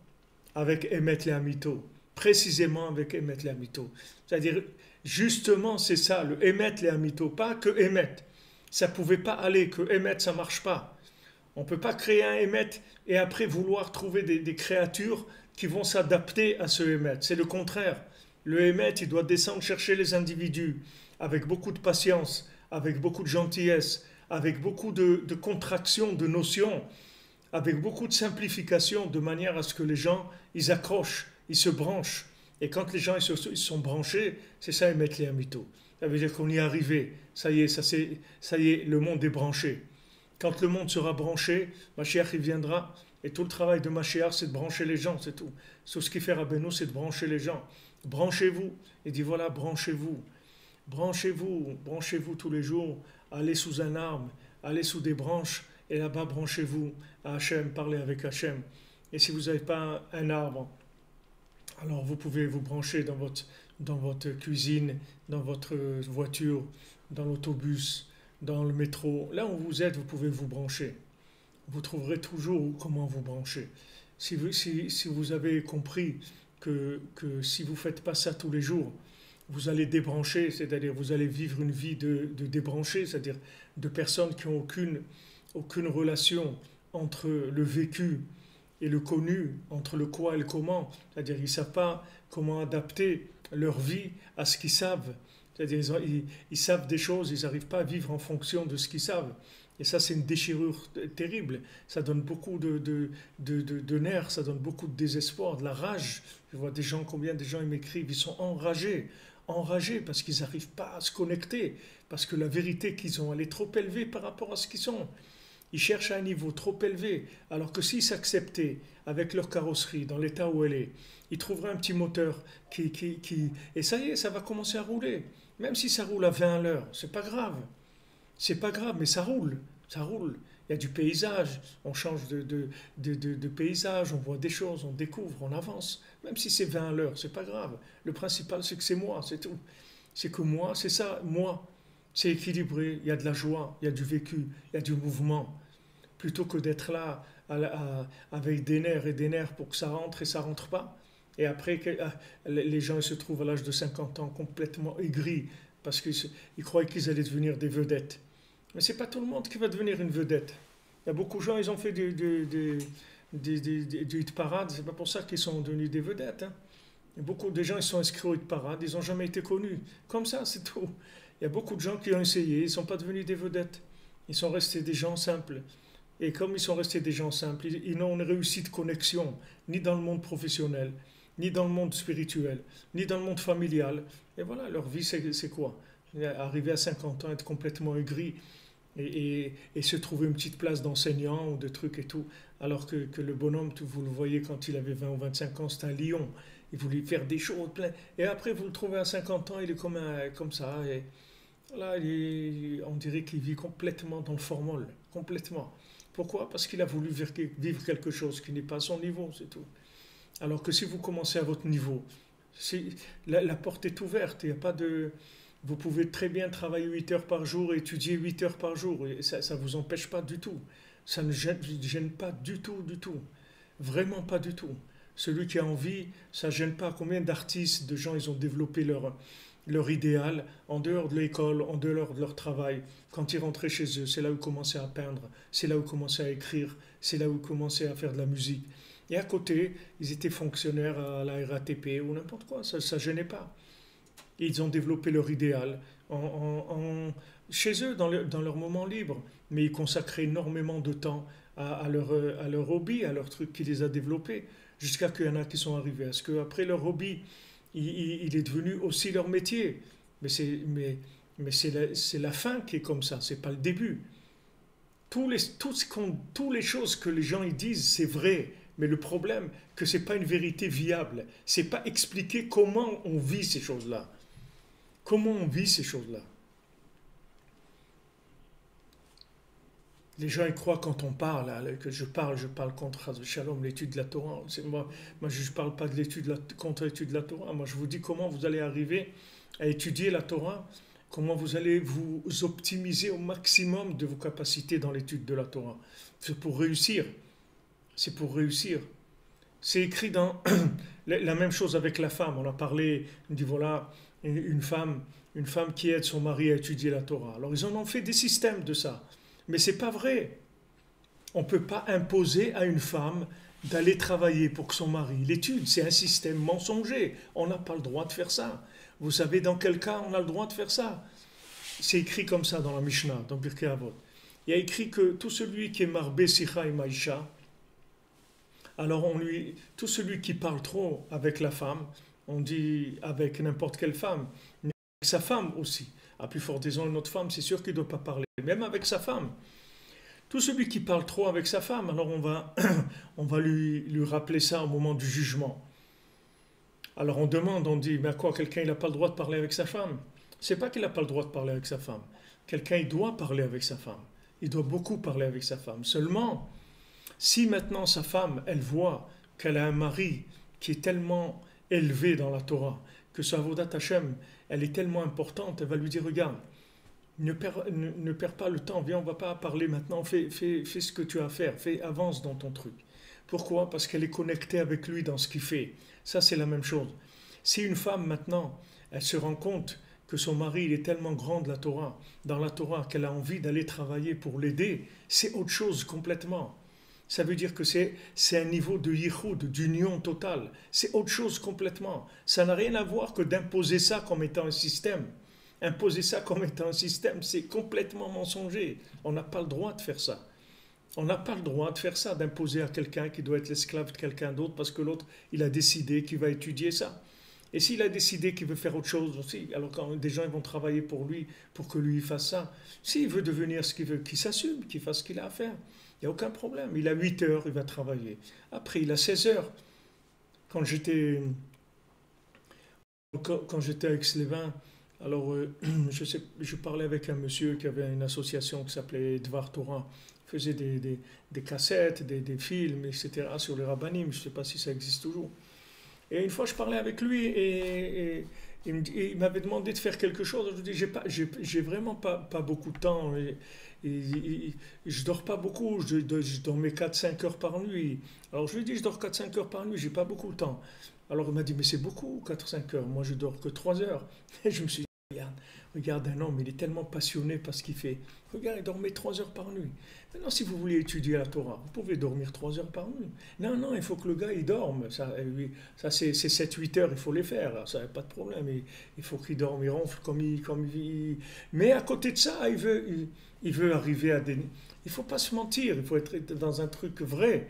avec Emet le Amito. Précisément avec Emet le Amito. C'est-à-dire, justement, c'est ça, le Emet le Amito, pas que Emet. Ça ne pouvait pas aller, que Emet, ça ne marche pas. On ne peut pas créer un Emet et après vouloir trouver des créatures qui vont s'adapter à ce Emet. C'est le contraire. Le Emet, il doit descendre chercher les individus avec beaucoup de patience, avec beaucoup de gentillesse, avec beaucoup de contraction, de notions, avec beaucoup de simplification, de manière à ce que les gens, ils accrochent, ils se branchent. Et quand les gens ils sont branchés, c'est ça, Emet les Amito. Ça veut dire qu'on y est arrivé. Ça y est, le monde est branché. Quand le monde sera branché, Mashiach il viendra. Et tout le travail de Mashiach, c'est de brancher les gens, c'est tout. Tout ce qu'il fait Rabbeinu, c'est de brancher les gens. Branchez-vous. Il dit voilà, branchez-vous. branchez-vous tous les jours, allez sous un arbre, allez sous des branches, et là-bas branchez-vous à Hachem, parlez avec Hachem. Et si vous n'avez pas un arbre, alors vous pouvez vous brancher dans votre cuisine, dans votre voiture, dans l'autobus, dans le métro. Là où vous êtes, vous pouvez vous brancher. Vous trouverez toujours comment vous brancher. Si vous avez compris que si vous ne faites pas ça tous les jours, vous allez débrancher, c'est-à-dire vous allez vivre une vie de débranché, c'est-à-dire de personnes qui n'ont aucune relation entre le vécu et le connu, entre le quoi et le comment. C'est-à-dire qu'ils ne savent pas comment adapter leur vie à ce qu'ils savent. C'est-à-dire ils savent des choses, ils n'arrivent pas à vivre en fonction de ce qu'ils savent. Et ça, c'est une déchirure terrible. Ça donne beaucoup de nerfs, ça donne beaucoup de désespoir, de la rage. Je vois combien de gens ils m'écrivent, ils sont enragés parce qu'ils n'arrivent pas à se connecter, parce que la vérité qu'ils ont, elle est trop élevée par rapport à ce qu'ils sont. Ils cherchent à un niveau trop élevé, alors que s'ils s'acceptaient avec leur carrosserie, dans l'état où elle est, ils trouveraient un petit moteur et ça y est, ça va commencer à rouler. Même si ça roule à 20 à l'heure, c'est pas grave. C'est pas grave, mais ça roule. Ça roule. Il y a du paysage, on change de paysage, on voit des choses, on découvre, on avance. Même si c'est 20 à l'heure, c'est pas grave. Le principal, c'est que c'est moi, c'est tout. C'est que moi, c'est ça, moi. C'est équilibré, il y a de la joie, il y a du vécu, il y a du mouvement. Plutôt que d'être là avec des nerfs et des nerfs pour que ça rentre et ça rentre pas. Et après, les gens ils se trouvent à l'âge de 50 ans complètement aigris parce qu'ils croyaient qu'ils allaient devenir des vedettes. Mais c'est pas tout le monde qui va devenir une vedette. Il y a beaucoup de gens, ils ont fait du hit parade, c'est pas pour ça qu'ils sont devenus des vedettes. Hein. Il y a beaucoup de gens, ils sont inscrits au hit parade, ils n'ont jamais été connus. Comme ça, c'est tout. Il y a beaucoup de gens qui ont essayé, ils ne sont pas devenus des vedettes. Ils sont restés des gens simples. Et comme ils sont restés des gens simples, ils n'ont réussi de connexion, ni dans le monde professionnel, ni dans le monde spirituel, ni dans le monde familial. Et voilà, leur vie, c'est quoi? Arriver à 50 ans, être complètement aigri et se trouver une petite place d'enseignant ou de trucs et tout. Alors que le bonhomme, vous le voyez quand il avait 20 ou 25 ans, c'était un lion. Il voulait faire des choses plein. Et après, vous le trouvez à 50 ans, il est comme ça. Et là, on dirait qu'il vit complètement dans le formol. Complètement. Pourquoi? Parce qu'il a voulu vivre quelque chose qui n'est pas à son niveau, c'est tout. Alors que si vous commencez à votre niveau, la porte est ouverte. Il y a pas de, vous pouvez très bien travailler 8 heures par jour, étudier 8 heures par jour. Et ça ne vous empêche pas du tout. Ça ne gêne pas du tout, du tout. Vraiment pas du tout. Celui qui a envie, ça ne gêne pas. Combien d'artistes, de gens, ils ont développé leur idéal en dehors de l'école, en dehors de leur travail. Quand ils rentraient chez eux, c'est là où ils commençaient à peindre, c'est là où ils commençaient à écrire, c'est là où ils commençaient à faire de la musique. Et à côté, ils étaient fonctionnaires à la RATP ou n'importe quoi, ça ne gênait pas. Et ils ont développé leur idéal chez eux, dans leur moment libre. Mais ils consacraient énormément de temps à leur hobby, à leur truc qui les a développés, jusqu'à qu'il y en a qui sont arrivés à ce qu'après leur hobby, il est devenu aussi leur métier. Mais c'est la fin qui est comme ça, c'est pas le début. Toutes les choses que les gens ils disent, c'est vrai. Mais le problème, que c'est pas une vérité viable. C'est pas expliquer comment on vit ces choses-là. Comment on vit ces choses-là. Les gens ils croient quand on parle, là, que je parle contre Shalom, l'étude de la Torah. Moi je ne parle pas de contre l'étude de la Torah. Moi je vous dis comment vous allez arriver à étudier la Torah, comment vous allez vous optimiser au maximum de vos capacités dans l'étude de la Torah. C'est pour réussir. C'est pour réussir. C'est écrit dans la même chose avec la femme. On a parlé, on dit voilà, une femme qui aide son mari à étudier la Torah. Alors ils en ont fait des systèmes de ça. Mais c'est pas vrai. On ne peut pas imposer à une femme d'aller travailler pour que son mari l'étude. C'est un système mensonger. On n'a pas le droit de faire ça. Vous savez dans quel cas on a le droit de faire ça? C'est écrit comme ça dans la Mishnah, dans Pirkei Avot. Il y a écrit que tout celui qui est marbé sicha et maïcha, alors tout celui qui parle trop avec la femme, on dit avec n'importe quelle femme, mais avec sa femme aussi. À plus forte raison, une autre femme, c'est sûr qu'il ne doit pas parler, même avec sa femme. Tout celui qui parle trop avec sa femme, alors on va lui rappeler ça au moment du jugement. Alors on demande, on dit, mais à quoi quelqu'un n'a pas le droit de parler avec sa femme? C'est pas qu'il n'a pas le droit de parler avec sa femme. Quelqu'un, il doit parler avec sa femme. Il doit beaucoup parler avec sa femme. Seulement, si maintenant sa femme, elle voit qu'elle a un mari qui est tellement élevé dans la Torah, que sa Avodat Hashem, elle est tellement importante, elle va lui dire, regarde, ne perds pas le temps, viens, on ne va pas parler maintenant, fais ce que tu as à faire, avance dans ton truc. Pourquoi? Parce qu'elle est connectée avec lui dans ce qu'il fait. Ça, c'est la même chose. Si une femme maintenant, elle se rend compte que son mari il est tellement grand de la Torah, dans la Torah, qu'elle a envie d'aller travailler pour l'aider, c'est autre chose complètement. Ça veut dire que c'est un niveau de yichud, d'union totale. C'est autre chose complètement. Ça n'a rien à voir que d'imposer ça comme étant un système. Imposer ça comme étant un système, c'est complètement mensonger. On n'a pas le droit de faire ça. On n'a pas le droit de faire ça, d'imposer à quelqu'un qui doit être l'esclave de quelqu'un d'autre parce que l'autre, il a décidé qu'il va étudier ça. Et s'il a décidé qu'il veut faire autre chose aussi, alors quand des gens ils vont travailler pour lui, pour que lui fasse ça, s'il veut devenir ce qu'il veut, qu'il s'assume, qu'il fasse ce qu'il a à faire. Il n'y a aucun problème. Il a 8 heures, il va travailler. Après, il a 16 heures. Quand j'étais à Aix-les-Bains, alors je parlais avec un monsieur qui avait une association qui s'appelait Dvar Torah. Il faisait des cassettes, des films, etc. sur les rabbinim. Je ne sais pas si ça existe toujours. Et une fois, je parlais avec lui et il m'avait demandé de faire quelque chose. Je lui ai dit, j'ai vraiment pas beaucoup de temps. Je dors pas beaucoup. Je dormais 4-5 heures par nuit. Alors je lui ai dit, je dors 4-5 heures par nuit, j'ai pas beaucoup de temps. Alors il m'a dit, mais c'est beaucoup, 4-5 heures. Moi, je dors que 3 heures. Et je me suis dit, regarde un homme, il est tellement passionné par ce qu'il fait. Regarde, il dormait 3 heures par nuit. Maintenant, si vous voulez étudier la Torah, vous pouvez dormir 3 heures par nuit. Non, il faut que le gars, il dorme. Ça c'est 7-8 heures, il faut les faire. Ça n'a pas de problème. Il faut qu'il dorme, il ronfle comme il. Mais à côté de ça, il veut arriver à des. Il ne faut pas se mentir, il faut être dans un truc vrai.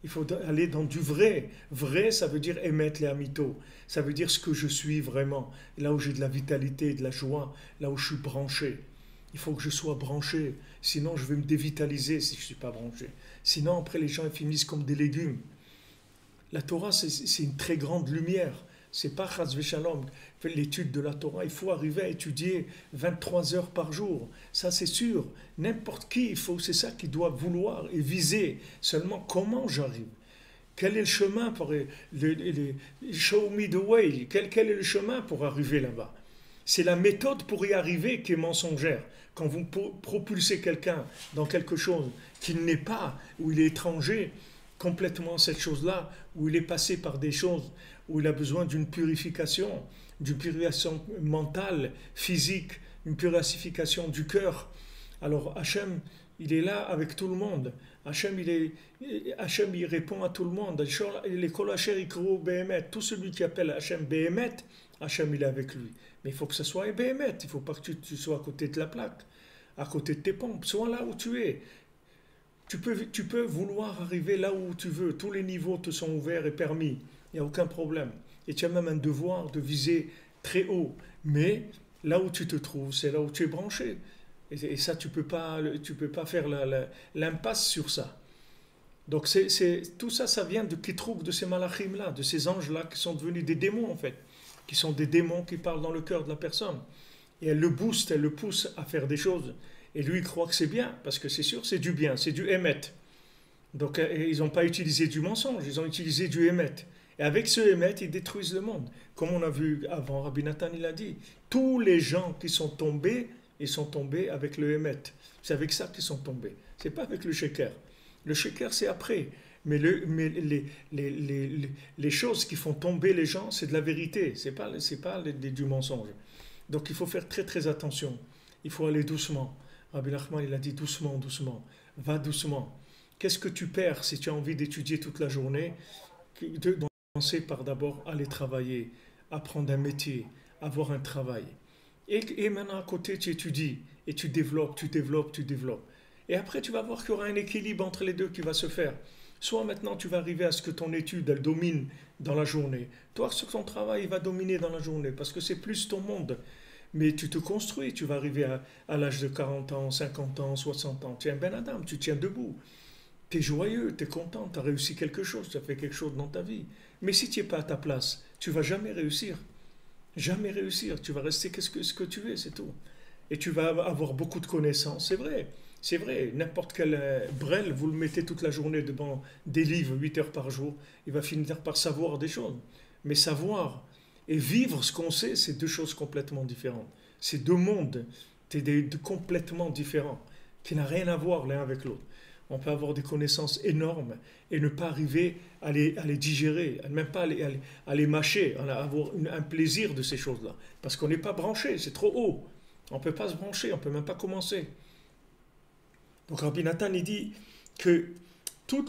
Il faut aller dans du vrai. Vrai, ça veut dire émettre les amitos. Ça veut dire ce que je suis vraiment. Là où j'ai de la vitalité, de la joie, là où je suis branché. Il faut que je sois branché. Sinon, je vais me dévitaliser si je ne suis pas branché. Sinon, après, les gens ils finissent comme des légumes. La Torah, c'est une très grande lumière. C'est pas Chas Veshalom. L'étude de la Torah, il faut arriver à étudier 23 heures par jour. Ça, c'est sûr. N'importe qui, c'est ça qu'il doit vouloir et viser. Seulement, comment j'arrive? Quel est le chemin pour show me the way? Quel est le chemin pour arriver là-bas? C'est la méthode pour y arriver qui est mensongère. Quand vous propulsez quelqu'un dans quelque chose qu'il n'est pas, où il est étranger, complètement cette chose-là, où il est passé par des choses, où il a besoin d'une purification mentale, physique, une purification du cœur. Alors Hachem, il est là avec tout le monde. Hachem, il répond à tout le monde. Les Kol Asher Yikru Behemet, tout celui qui appelle Hachem Behemet, Hachem, il est avec lui. Mais il faut que ce soit Behemet, il ne faut pas que tu sois à côté de la plaque, à côté de tes pompes. Sois là où tu es. Tu peux vouloir arriver là où tu veux. Tous les niveaux te sont ouverts et permis. Il n'y a aucun problème. Et tu as même un devoir de viser très haut. Mais là où tu te trouves, c'est là où tu es branché. Et ça, tu peux pas faire l'impasse sur ça. Donc tout ça, ça vient de Kitrouk, de ces malachim-là, de ces anges-là qui sont devenus des démons en fait. Qui sont des démons qui parlent dans le cœur de la personne. Et elle le booste, elle le pousse à faire des choses. Et lui, il croit que c'est bien, parce que c'est sûr, c'est du bien, c'est du émet. Donc, ils n'ont pas utilisé du mensonge, ils ont utilisé du émet. Et avec ce émet, ils détruisent le monde. Comme on a vu avant, Rabbi Nathan, il a dit, tous les gens qui sont tombés, ils sont tombés avec le émet. C'est avec ça qu'ils sont tombés. C'est pas avec le sheker. Le sheker, c'est après. Mais les choses qui font tomber les gens, c'est de la vérité. C'est pas du mensonge. Donc, il faut faire très, très attention. Il faut aller doucement. Rabbi Nachman, il a dit doucement, doucement. Va doucement. Qu'est-ce que tu perds si tu as envie d'étudier toute la journée? De commencer par d'abord aller travailler, apprendre un métier, avoir un travail. Et maintenant, à côté, tu étudies et tu développes. Et après, tu vas voir qu'il y aura un équilibre entre les deux qui va se faire. Soit maintenant, tu vas arriver à ce que ton étude, elle domine dans la journée. Toi, sur ton travail, il va dominer dans la journée parce que c'est plus ton monde. Mais tu te construis, tu vas arriver à l'âge de 40 ans, 50 ans, 60 ans. Tu es un Ben Adam, tu tiens debout. Tu es joyeux, tu es content, tu as réussi quelque chose, tu as fait quelque chose dans ta vie. Mais si tu n'es pas à ta place, tu ne vas jamais réussir. Jamais réussir. Tu vas rester ce que tu es, c'est tout. Et tu vas avoir beaucoup de connaissances, c'est vrai. C'est vrai, n'importe quel brel, vous le mettez toute la journée devant des livres, 8 heures par jour, il va finir par savoir des choses. Mais savoir et vivre ce qu'on sait, c'est deux choses complètement différentes. C'est deux mondes complètement différents, qui n'ont rien à voir l'un avec l'autre. On peut avoir des connaissances énormes et ne pas arriver à les digérer, même pas à les mâcher, à avoir un plaisir de ces choses-là. Parce qu'on n'est pas branché, c'est trop haut. On ne peut pas se brancher, on ne peut même pas commencer. Donc Rabbi Nathan, il dit que tout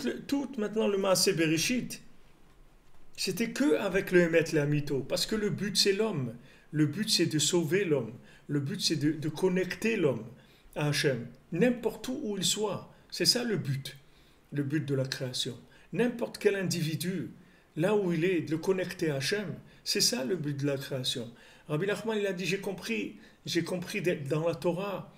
maintenant le Maaseh Bereshit, c'était que avec le Emet le Amito. Parce que le but, c'est l'homme. Le but, c'est de sauver l'homme. Le but, c'est de connecter l'homme à Hachem. N'importe où il soit. C'est ça le but de la création. N'importe quel individu, là où il est, de le connecter à Hachem, c'est ça le but de la création. Rabbi Nachman, il a dit, j'ai compris dans la Torah,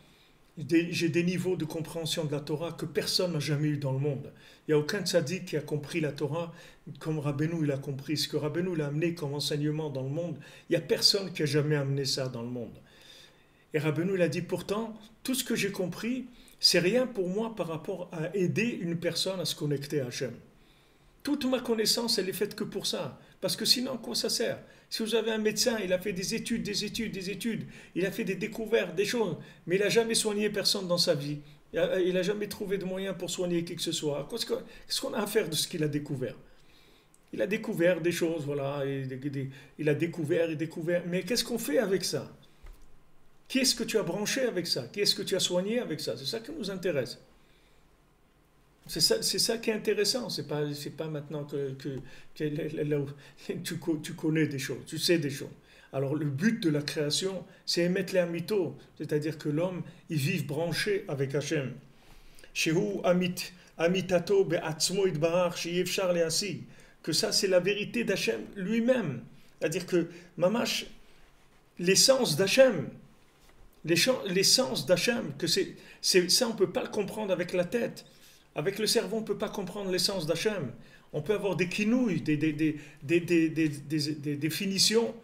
j'ai des niveaux de compréhension de la Torah que personne n'a jamais eu dans le monde. Il n'y a aucun tzaddik qui a compris la Torah comme Rabbeinu il a compris. Ce que Rabbeinu il a amené comme enseignement dans le monde, il n'y a personne qui a jamais amené ça dans le monde. Et Rabbeinu il a dit pourtant, tout ce que j'ai compris, c'est rien pour moi par rapport à aider une personne à se connecter à Hachem. Toute ma connaissance, elle est faite que pour ça. Parce que sinon, à quoi ça sert? Si vous avez un médecin, il a fait des études, il a fait des découvertes, des choses, mais il n'a jamais soigné personne dans sa vie. Il n'a jamais trouvé de moyen pour soigner qui que ce soit. Qu'est-ce qu'on a à faire de ce qu'il a découvert? Il a découvert des choses, voilà, il a découvert. Mais qu'est-ce qu'on fait avec ça? Qui est-ce que tu as branché avec ça? Qui est-ce que tu as soigné avec ça? C'est ça qui nous intéresse. C'est ça qui est intéressant. C'est pas maintenant là où tu connais des choses, tu sais des choses. Alors le but de la création, c'est émettre les amito, c'est-à-dire que l'homme, il vive branché avec Hachem. Shehu amitato be'atzmo idbarach sheyefshar le'asig. Que ça, c'est la vérité d'Hachem lui-même. C'est-à-dire que, mamash, l'essence d'Hachem, l'essence d'Hachem, ça, on ne peut pas le comprendre avec la tête. Avec le cerveau, on ne peut pas comprendre l'essence d'Hachem. On peut avoir des kinouilles, des définitions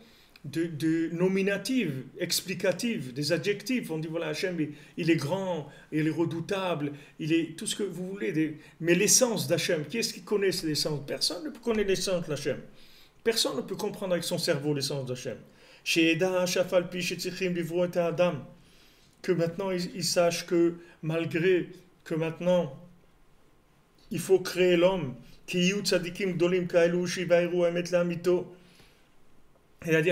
nominatives, explicatives, des adjectifs. On dit voilà, Hachem, il est grand, il est redoutable, il est tout ce que vous voulez. Mais l'essence d'Hachem, qui est-ce qui connaît l'essence? Personne ne connaît l'essence d'Hachem. Personne ne peut comprendre avec son cerveau l'essence d'Hachem. Que maintenant il sache que malgré que maintenant il faut créer l'homme, c'est-à-dire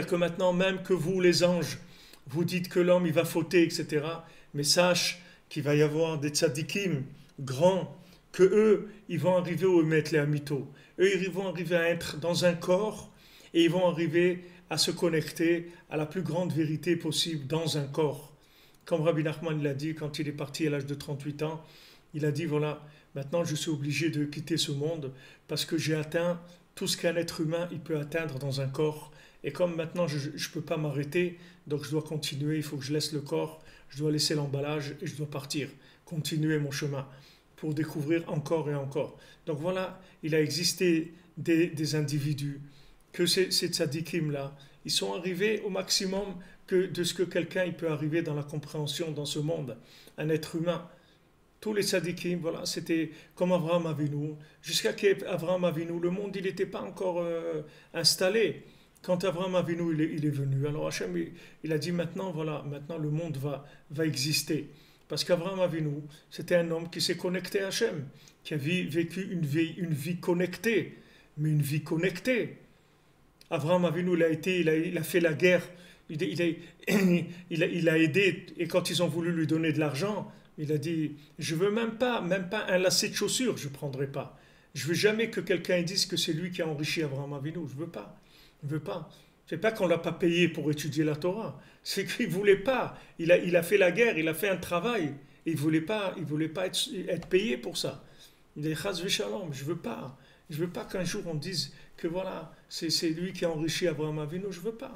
que maintenant même que vous les anges, vous dites que l'homme il va fauter, etc. Mais sache qu'il va y avoir des tzadikim grands, que eux ils vont arriver au Emet le Amito. Eux ils vont arriver à être dans un corps et ils vont arriver à se connecter à la plus grande vérité possible dans un corps. Comme Rabbi Nachman l'a dit quand il est parti à l'âge de 38 ans, il a dit voilà, maintenant je suis obligé de quitter ce monde parce que j'ai atteint tout ce qu'un être humain il peut atteindre dans un corps. Et comme maintenant je ne peux pas m'arrêter, donc je dois continuer, il faut que je laisse le corps, je dois laisser l'emballage et je dois partir, continuer mon chemin pour découvrir encore et encore. Donc voilà, il a existé des individus, que ces tzadikim-là, ils sont arrivés au maximum de ce que quelqu'un il peut arriver dans la compréhension dans ce monde, un être humain. Tous les tzadikim, voilà, c'était comme Abraham Avinu. Jusqu'à qu'Abraham Avinu, le monde, il n'était pas encore installé. Quand Abraham Avinu, il est venu, alors Hachem, il a dit maintenant, voilà, maintenant le monde va exister. Parce qu'Abraham Avinu, c'était un homme qui s'est connecté à Hachem, qui a vécu une vie connectée, mais une vie connectée. Abraham Avinu, il a fait la guerre, il a aidé, et quand ils ont voulu lui donner de l'argent, il a dit, je veux même pas un lacet de chaussures, je ne prendrai pas. Je veux jamais que quelqu'un dise que c'est lui qui a enrichi Abraham Avinu, je veux pas. Je veux pas. C'est pas qu'on l'a pas payé pour étudier la Torah, c'est qu'il voulait pas. Il a fait la guerre, il a fait un travail, et il voulait pas être payé pour ça. Il dit, chas v'shalom, je veux pas qu'un jour on dise que voilà, c'est lui qui a enrichi Abraham Avinu, je veux pas.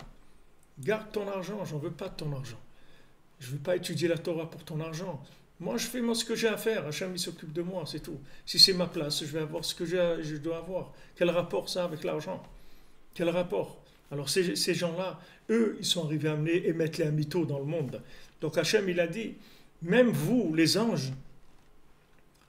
Garde ton argent, j'en veux pas de ton argent. Je veux pas étudier la Torah pour ton argent. Moi, je fais ce que j'ai à faire. Hachem, il s'occupe de moi, c'est tout. Si c'est ma place, je vais avoir ce que je dois avoir. Quel rapport ça avec l'argent? Quel rapport? Alors ces gens-là, eux, ils sont arrivés à émettre les mythos dans le monde. Donc Hachem, il a dit, même vous, les anges,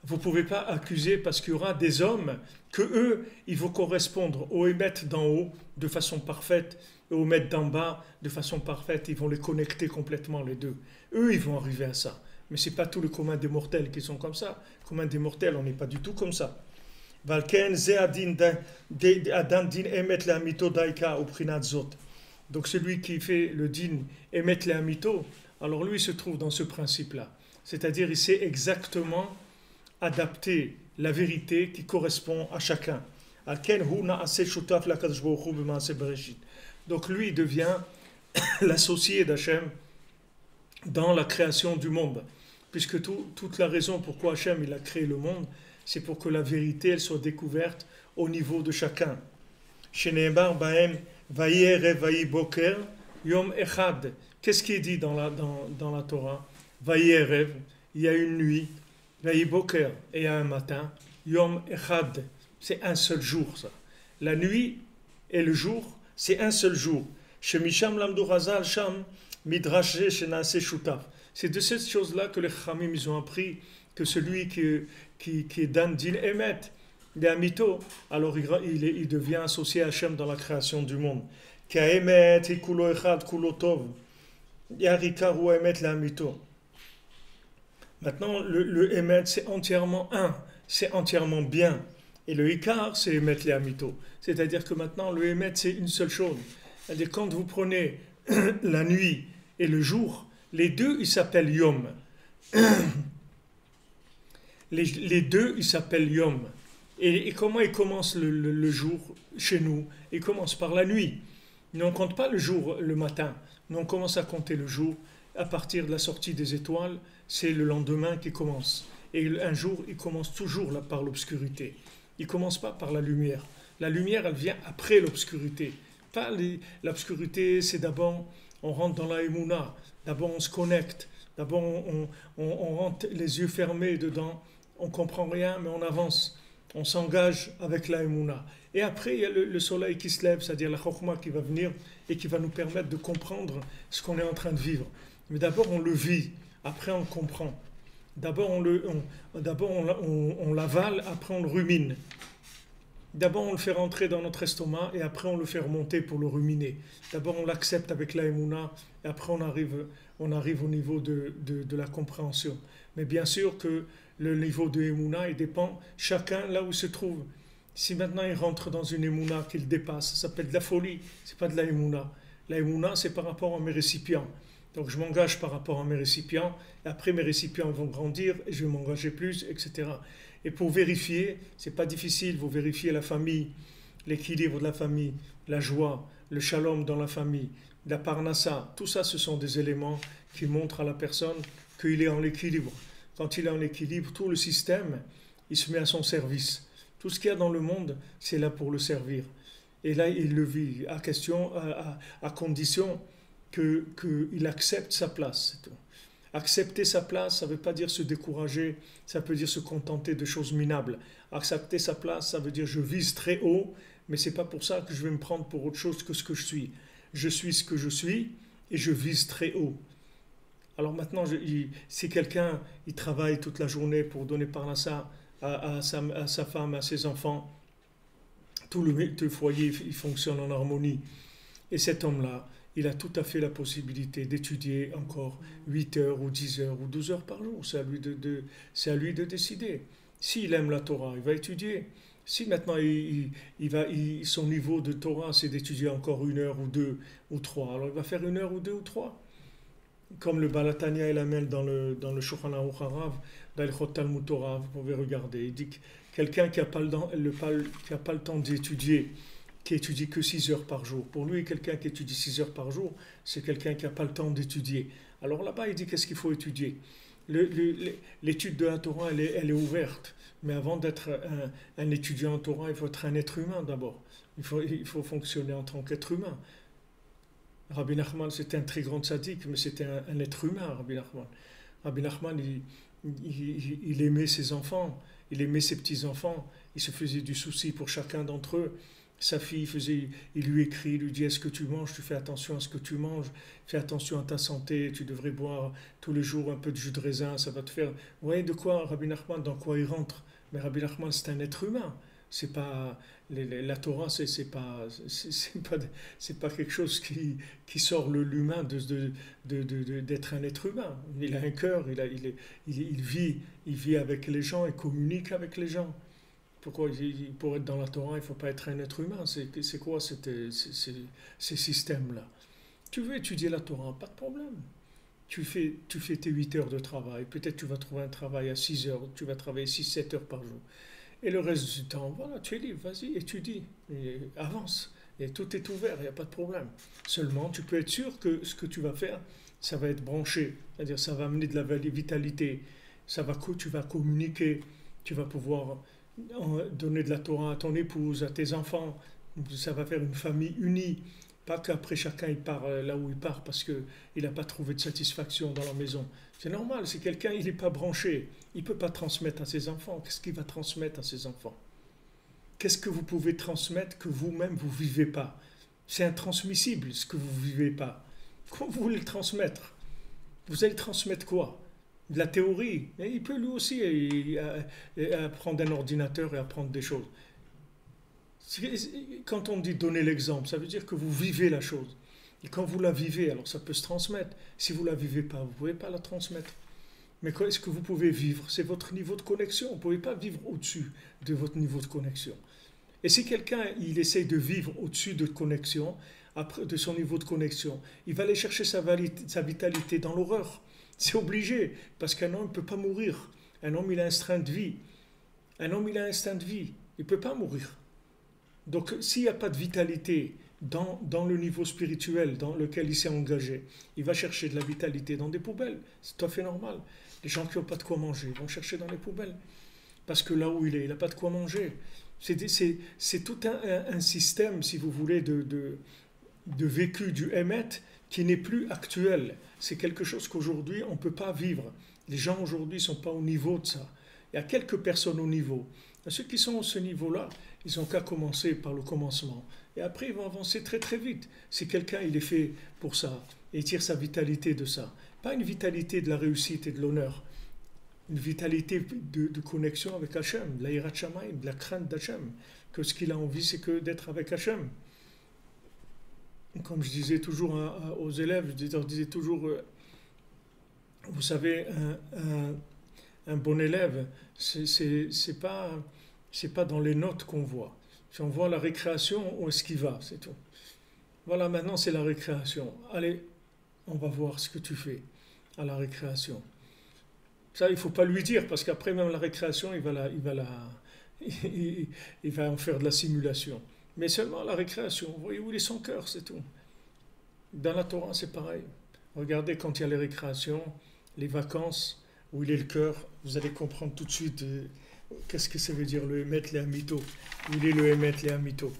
vous ne pouvez pas accuser parce qu'il y aura des hommes que eux, ils vont correspondre au émettre d'en haut de façon parfaite et au mettre d'en bas de façon parfaite. Ils vont les connecter complètement les deux. Eux, ils vont arriver à ça. Mais ce n'est pas tout le commun des mortels qui sont comme ça. Le commun des mortels, on n'est pas du tout comme ça. Valken ze adin din emet le amito daika au prinat zot. Donc celui qui fait le din emet le amito, alors lui il se trouve dans ce principe-là. C'est-à-dire il sait exactement adapter la vérité qui correspond à chacun. Donc lui devient l'associé d'Hachem dans la création du monde. Puisque toute la raison pourquoi Hachem il a créé le monde, c'est pour que la vérité elle soit découverte au niveau de chacun. Qu'est-ce qui est dit dans la Torah? Vayerev, il y a une nuit. Vayiboker, et il y a un matin. Yom Echad, c'est un seul jour ça. La nuit et le jour, c'est un seul jour. Shemisham lamdu razal sham midrash shenase shutaf. C'est de cette chose-là que les Khamim ils ont appris que celui qui est dan din emet, des amito, alors il devient associé à Hachem dans la création du monde. Ka emet ikulo echad kulo tov. Yarikaru emet la amito. Maintenant, le emet, c'est entièrement un, c'est entièrement bien. Et le ikar, c'est emet les amito. C'est-à-dire que maintenant, le emet, c'est une seule chose. C'est-à-dire quand vous prenez la nuit et le jour, les deux, ils s'appellent yom. Les deux, ils s'appellent yom. Et comment il commence le jour chez nous? Il commence par la nuit. Nous, on ne compte pas le jour le matin. Nous, on commence à compter le jour à partir de la sortie des étoiles. C'est le lendemain qui commence. Et un jour, il commence toujours là, par l'obscurité. Il ne commence pas par la lumière. La lumière, elle vient après l'obscurité. Pas l'obscurité, c'est d'abord, on rentre dans la émouna. D'abord, on se connecte. D'abord, on rentre les yeux fermés dedans. On ne comprend rien, mais on avance. On s'engage avec la émouna. Et après, il y a le soleil qui se lève, c'est-à-dire la chokhma qui va venir et qui va nous permettre de comprendre ce qu'on est en train de vivre. Mais d'abord, on le vit. Après, on comprend. D'abord, on l'avale, après, on le rumine. D'abord, on le fait rentrer dans notre estomac et après, on le fait remonter pour le ruminer. D'abord, on l'accepte avec la émouna et après, on arrive au niveau de la compréhension. Mais bien sûr que le niveau de émouna, il dépend chacun là où il se trouve. Si maintenant il rentre dans une émouna qu'il dépasse, ça s'appelle de la folie, c'est pas de la émouna. La émouna, c'est par rapport à mes récipients. Donc je m'engage par rapport à mes récipients, et après mes récipients vont grandir, et je vais m'engager plus, etc. Et pour vérifier, c'est pas difficile, vous vérifiez la famille, l'équilibre de la famille, la joie, le shalom dans la famille, la parnassa, tout ça ce sont des éléments qui montrent à la personne qu'il est en équilibre. Quand il est en équilibre, tout le système, il se met à son service. Tout ce qu'il y a dans le monde, c'est là pour le servir. Et là, il le vit à condition qu'il accepte sa place. C'est tout. Accepter sa place, ça ne veut pas dire se décourager, ça peut dire se contenter de choses minables. Accepter sa place, ça veut dire je vise très haut, mais ce n'est pas pour ça que je vais me prendre pour autre chose que ce que je suis. Je suis ce que je suis et je vise très haut. Alors maintenant, si quelqu'un il travaille toute la journée pour donner par là ça à sa femme, à ses enfants, tout le foyer il fonctionne en harmonie. Et cet homme-là, il a tout à fait la possibilité d'étudier encore 8 heures ou 10 heures ou 12 heures par jour. C'est à lui de décider. S'il aime la Torah, il va étudier. Si maintenant son niveau de Torah, c'est d'étudier encore 1 heure ou 2 ou 3, alors il va faire 1 heure ou 2 ou 3. Comme le Balatania et la Mel dans le Shulchan Aruch Harav, dans le Chot Talmud Torah, vous pouvez regarder. Il dit que quelqu'un qui n'a pas le temps d'étudier, qui étudie que 6 heures par jour. Pour lui, quelqu'un qui étudie 6 heures par jour, c'est quelqu'un qui n'a pas le temps d'étudier. Alors là-bas, il dit qu'est-ce qu'il faut étudier. L'étude de la Torah, elle est ouverte. Mais avant d'être un étudiant en Torah, il faut être un être humain d'abord. Il faut fonctionner en tant qu'être humain. Rabbi Nachman, c'était un très grand sadique, mais c'était un être humain, Rabbi Nachman. Rabbi Nachman, il aimait ses enfants, il aimait ses petits-enfants, il se faisait du souci pour chacun d'entre eux. Sa fille il lui écrit, il lui dit est-ce que tu manges, tu fais attention à ce que tu manges, fais attention à ta santé, tu devrais boire tous les jours un peu de jus de raisin, ça va te faire. Vous voyez de quoi Rabbi Nachman, dans quoi il rentre? Mais Rabbi Nachman, c'est un être humain. C'est pas la Torah, c'est pas quelque chose qui sort l'humain d'être un être humain. Il a un cœur, il vit avec les gens, il communique avec les gens. Pourquoi pour être dans la Torah, il ne faut pas être un être humain? C'est quoi ces systèmes-là? Tu veux étudier la Torah, pas de problème. Tu fais tes 8 heures de travail. Peut-être tu vas trouver un travail à 6 heures. Tu vas travailler 6-7 heures par jour. Et le reste du temps, voilà, tu es libre. Vas-y, étudie. Et avance. Et tout est ouvert, il n'y a pas de problème. Seulement, tu peux être sûr que ce que tu vas faire, ça va être branché. C'est-à-dire, ça va amener de la vitalité. Tu vas communiquer. Tu vas pouvoir donner de la Torah à ton épouse, à tes enfants. Ça va faire une famille unie. Pas qu'après chacun il part là où il part parce qu'il n'a pas trouvé de satisfaction dans la maison. C'est normal, si quelqu'un il n'est pas branché, il ne peut pas transmettre à ses enfants. Qu'est-ce qu'il va transmettre à ses enfants? Qu'est-ce que vous pouvez transmettre que vous-même vous ne vivez pas? C'est intransmissible ce que vous ne vivez pas. Comment vous voulez le transmettre? Vous allez transmettre quoi? De la théorie. Et il peut lui aussi apprendre un ordinateur et apprendre des choses. Quand on dit donner l'exemple, ça veut dire que vous vivez la chose. Et quand vous la vivez, alors ça peut se transmettre. Si vous ne la vivez pas, vous ne pouvez pas la transmettre. Mais est-ce que vous pouvez vivre? C'est votre niveau de connexion. Vous ne pouvez pas vivre au-dessus de votre niveau de connexion. Et si quelqu'un il essaye de vivre au-dessus de connexion, de son niveau de connexion, il va aller chercher sa vitalité dans l'horreur. C'est obligé, parce qu'un homme ne peut pas mourir. Un homme, il a un instinct de vie. Un homme, il a un instinct de vie. Il ne peut pas mourir. Donc, s'il n'y a pas de vitalité dans le niveau spirituel dans lequel il s'est engagé, il va chercher de la vitalité dans des poubelles. C'est tout à fait normal. Les gens qui n'ont pas de quoi manger vont chercher dans les poubelles. Parce que là où il est, il n'a pas de quoi manger. C'est tout un système, si vous voulez, de vécu du Hémet qui n'est plus actuel. C'est quelque chose qu'aujourd'hui, on ne peut pas vivre. Les gens aujourd'hui ne sont pas au niveau de ça. Il y a quelques personnes au niveau. Et ceux qui sont à ce niveau-là, ils n'ont qu'à commencer par le commencement. Et après, ils vont avancer très très vite. Si quelqu'un il est fait pour ça, et il tire sa vitalité de ça. Pas une vitalité de la réussite et de l'honneur. Une vitalité de connexion avec Hachem, de la Yirat Shamayim, de la crainte d'Hachem. Que ce qu'il a envie, c'est que d'être avec Hachem. Comme je disais toujours aux élèves, je leur disais toujours, vous savez, un bon élève, c'est pas dans les notes qu'on voit. Si on voit la récréation, où est-ce qu'il va, c'est tout. Voilà, maintenant c'est la récréation. Allez, on va voir ce que tu fais à la récréation. Ça, il ne faut pas lui dire, parce qu'après même la récréation, il va en faire de la simulation. Mais seulement la récréation. Vous voyez où est son cœur, c'est tout. Dans la Torah, c'est pareil. Regardez quand il y a les récréations, les vacances, où il est le cœur, vous allez comprendre tout de suite qu'est-ce que ça veut dire le Hémet, les Amito. Où il est le Hémet, les Amito.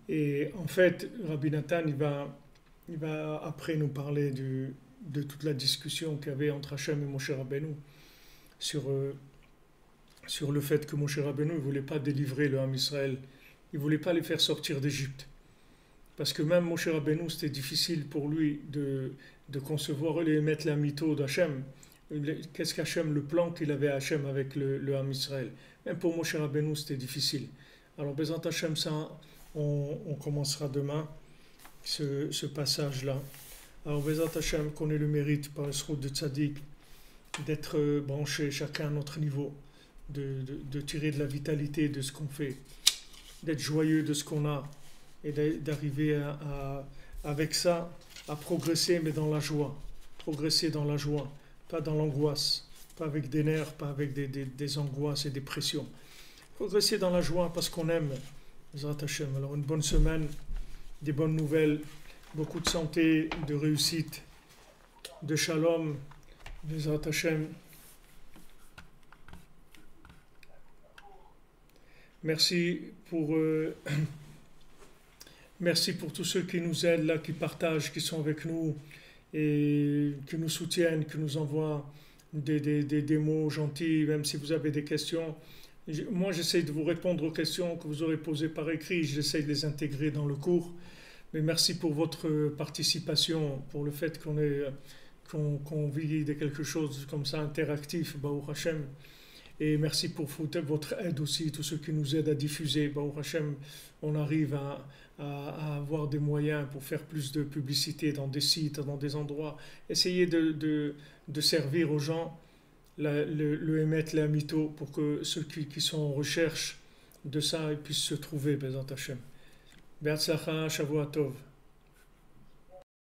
Et en fait, Rabbi Nathan, il va après nous parler de toute la discussion qu'il y avait entre Hachem et Moshe Rabbeinu sur le fait que Moshe Rabbeinu ne voulait pas délivrer le Ham Israël. Il ne voulait pas les faire sortir d'Égypte. Parce que même Moshe Rabbeinu, c'était difficile pour lui de concevoir et mettre la mytho d'Hachem. Qu'est-ce qu'Hachem, le plan qu'il avait à Hachem avec le Ham Israël. Même pour Moshe Rabbeinu, c'était difficile. Alors, Bezant Hachem, ça, on commencera demain ce passage-là. Alors, Bezat Hashem, qu'on ait le mérite par le srout de Tzadik d'être branchés chacun à notre niveau, de tirer de la vitalité de ce qu'on fait, d'être joyeux de ce qu'on a et d'arriver avec ça à progresser, mais dans la joie. Progresser dans la joie, pas dans l'angoisse, pas avec des nerfs, pas avec des angoisses et des pressions. Progresser dans la joie parce qu'on aime. Bezat Hashem. Alors, une bonne semaine, des bonnes nouvelles, beaucoup de santé, de réussite, de shalom, Bezat Hashem. Merci pour, merci pour tous ceux qui nous aident là, qui partagent, qui sont avec nous et qui nous soutiennent, qui nous envoient des mots gentils, même si vous avez des questions. Moi, j'essaie de vous répondre aux questions que vous aurez posées par écrit, j'essaie de les intégrer dans le cours. Mais merci pour votre participation, pour le fait qu'on vit de quelque chose comme ça interactif, Baruch Hashem. Et merci pour votre aide aussi, tous ceux qui nous aident à diffuser. Baruch Hashem, on arrive à avoir des moyens pour faire plus de publicité dans des sites, dans des endroits. Essayez de servir aux gens le Emet, la Mito, pour que ceux qui sont en recherche de ça puissent se trouver, Bezat Hashem. Be'atzlacha, Shavua Tov.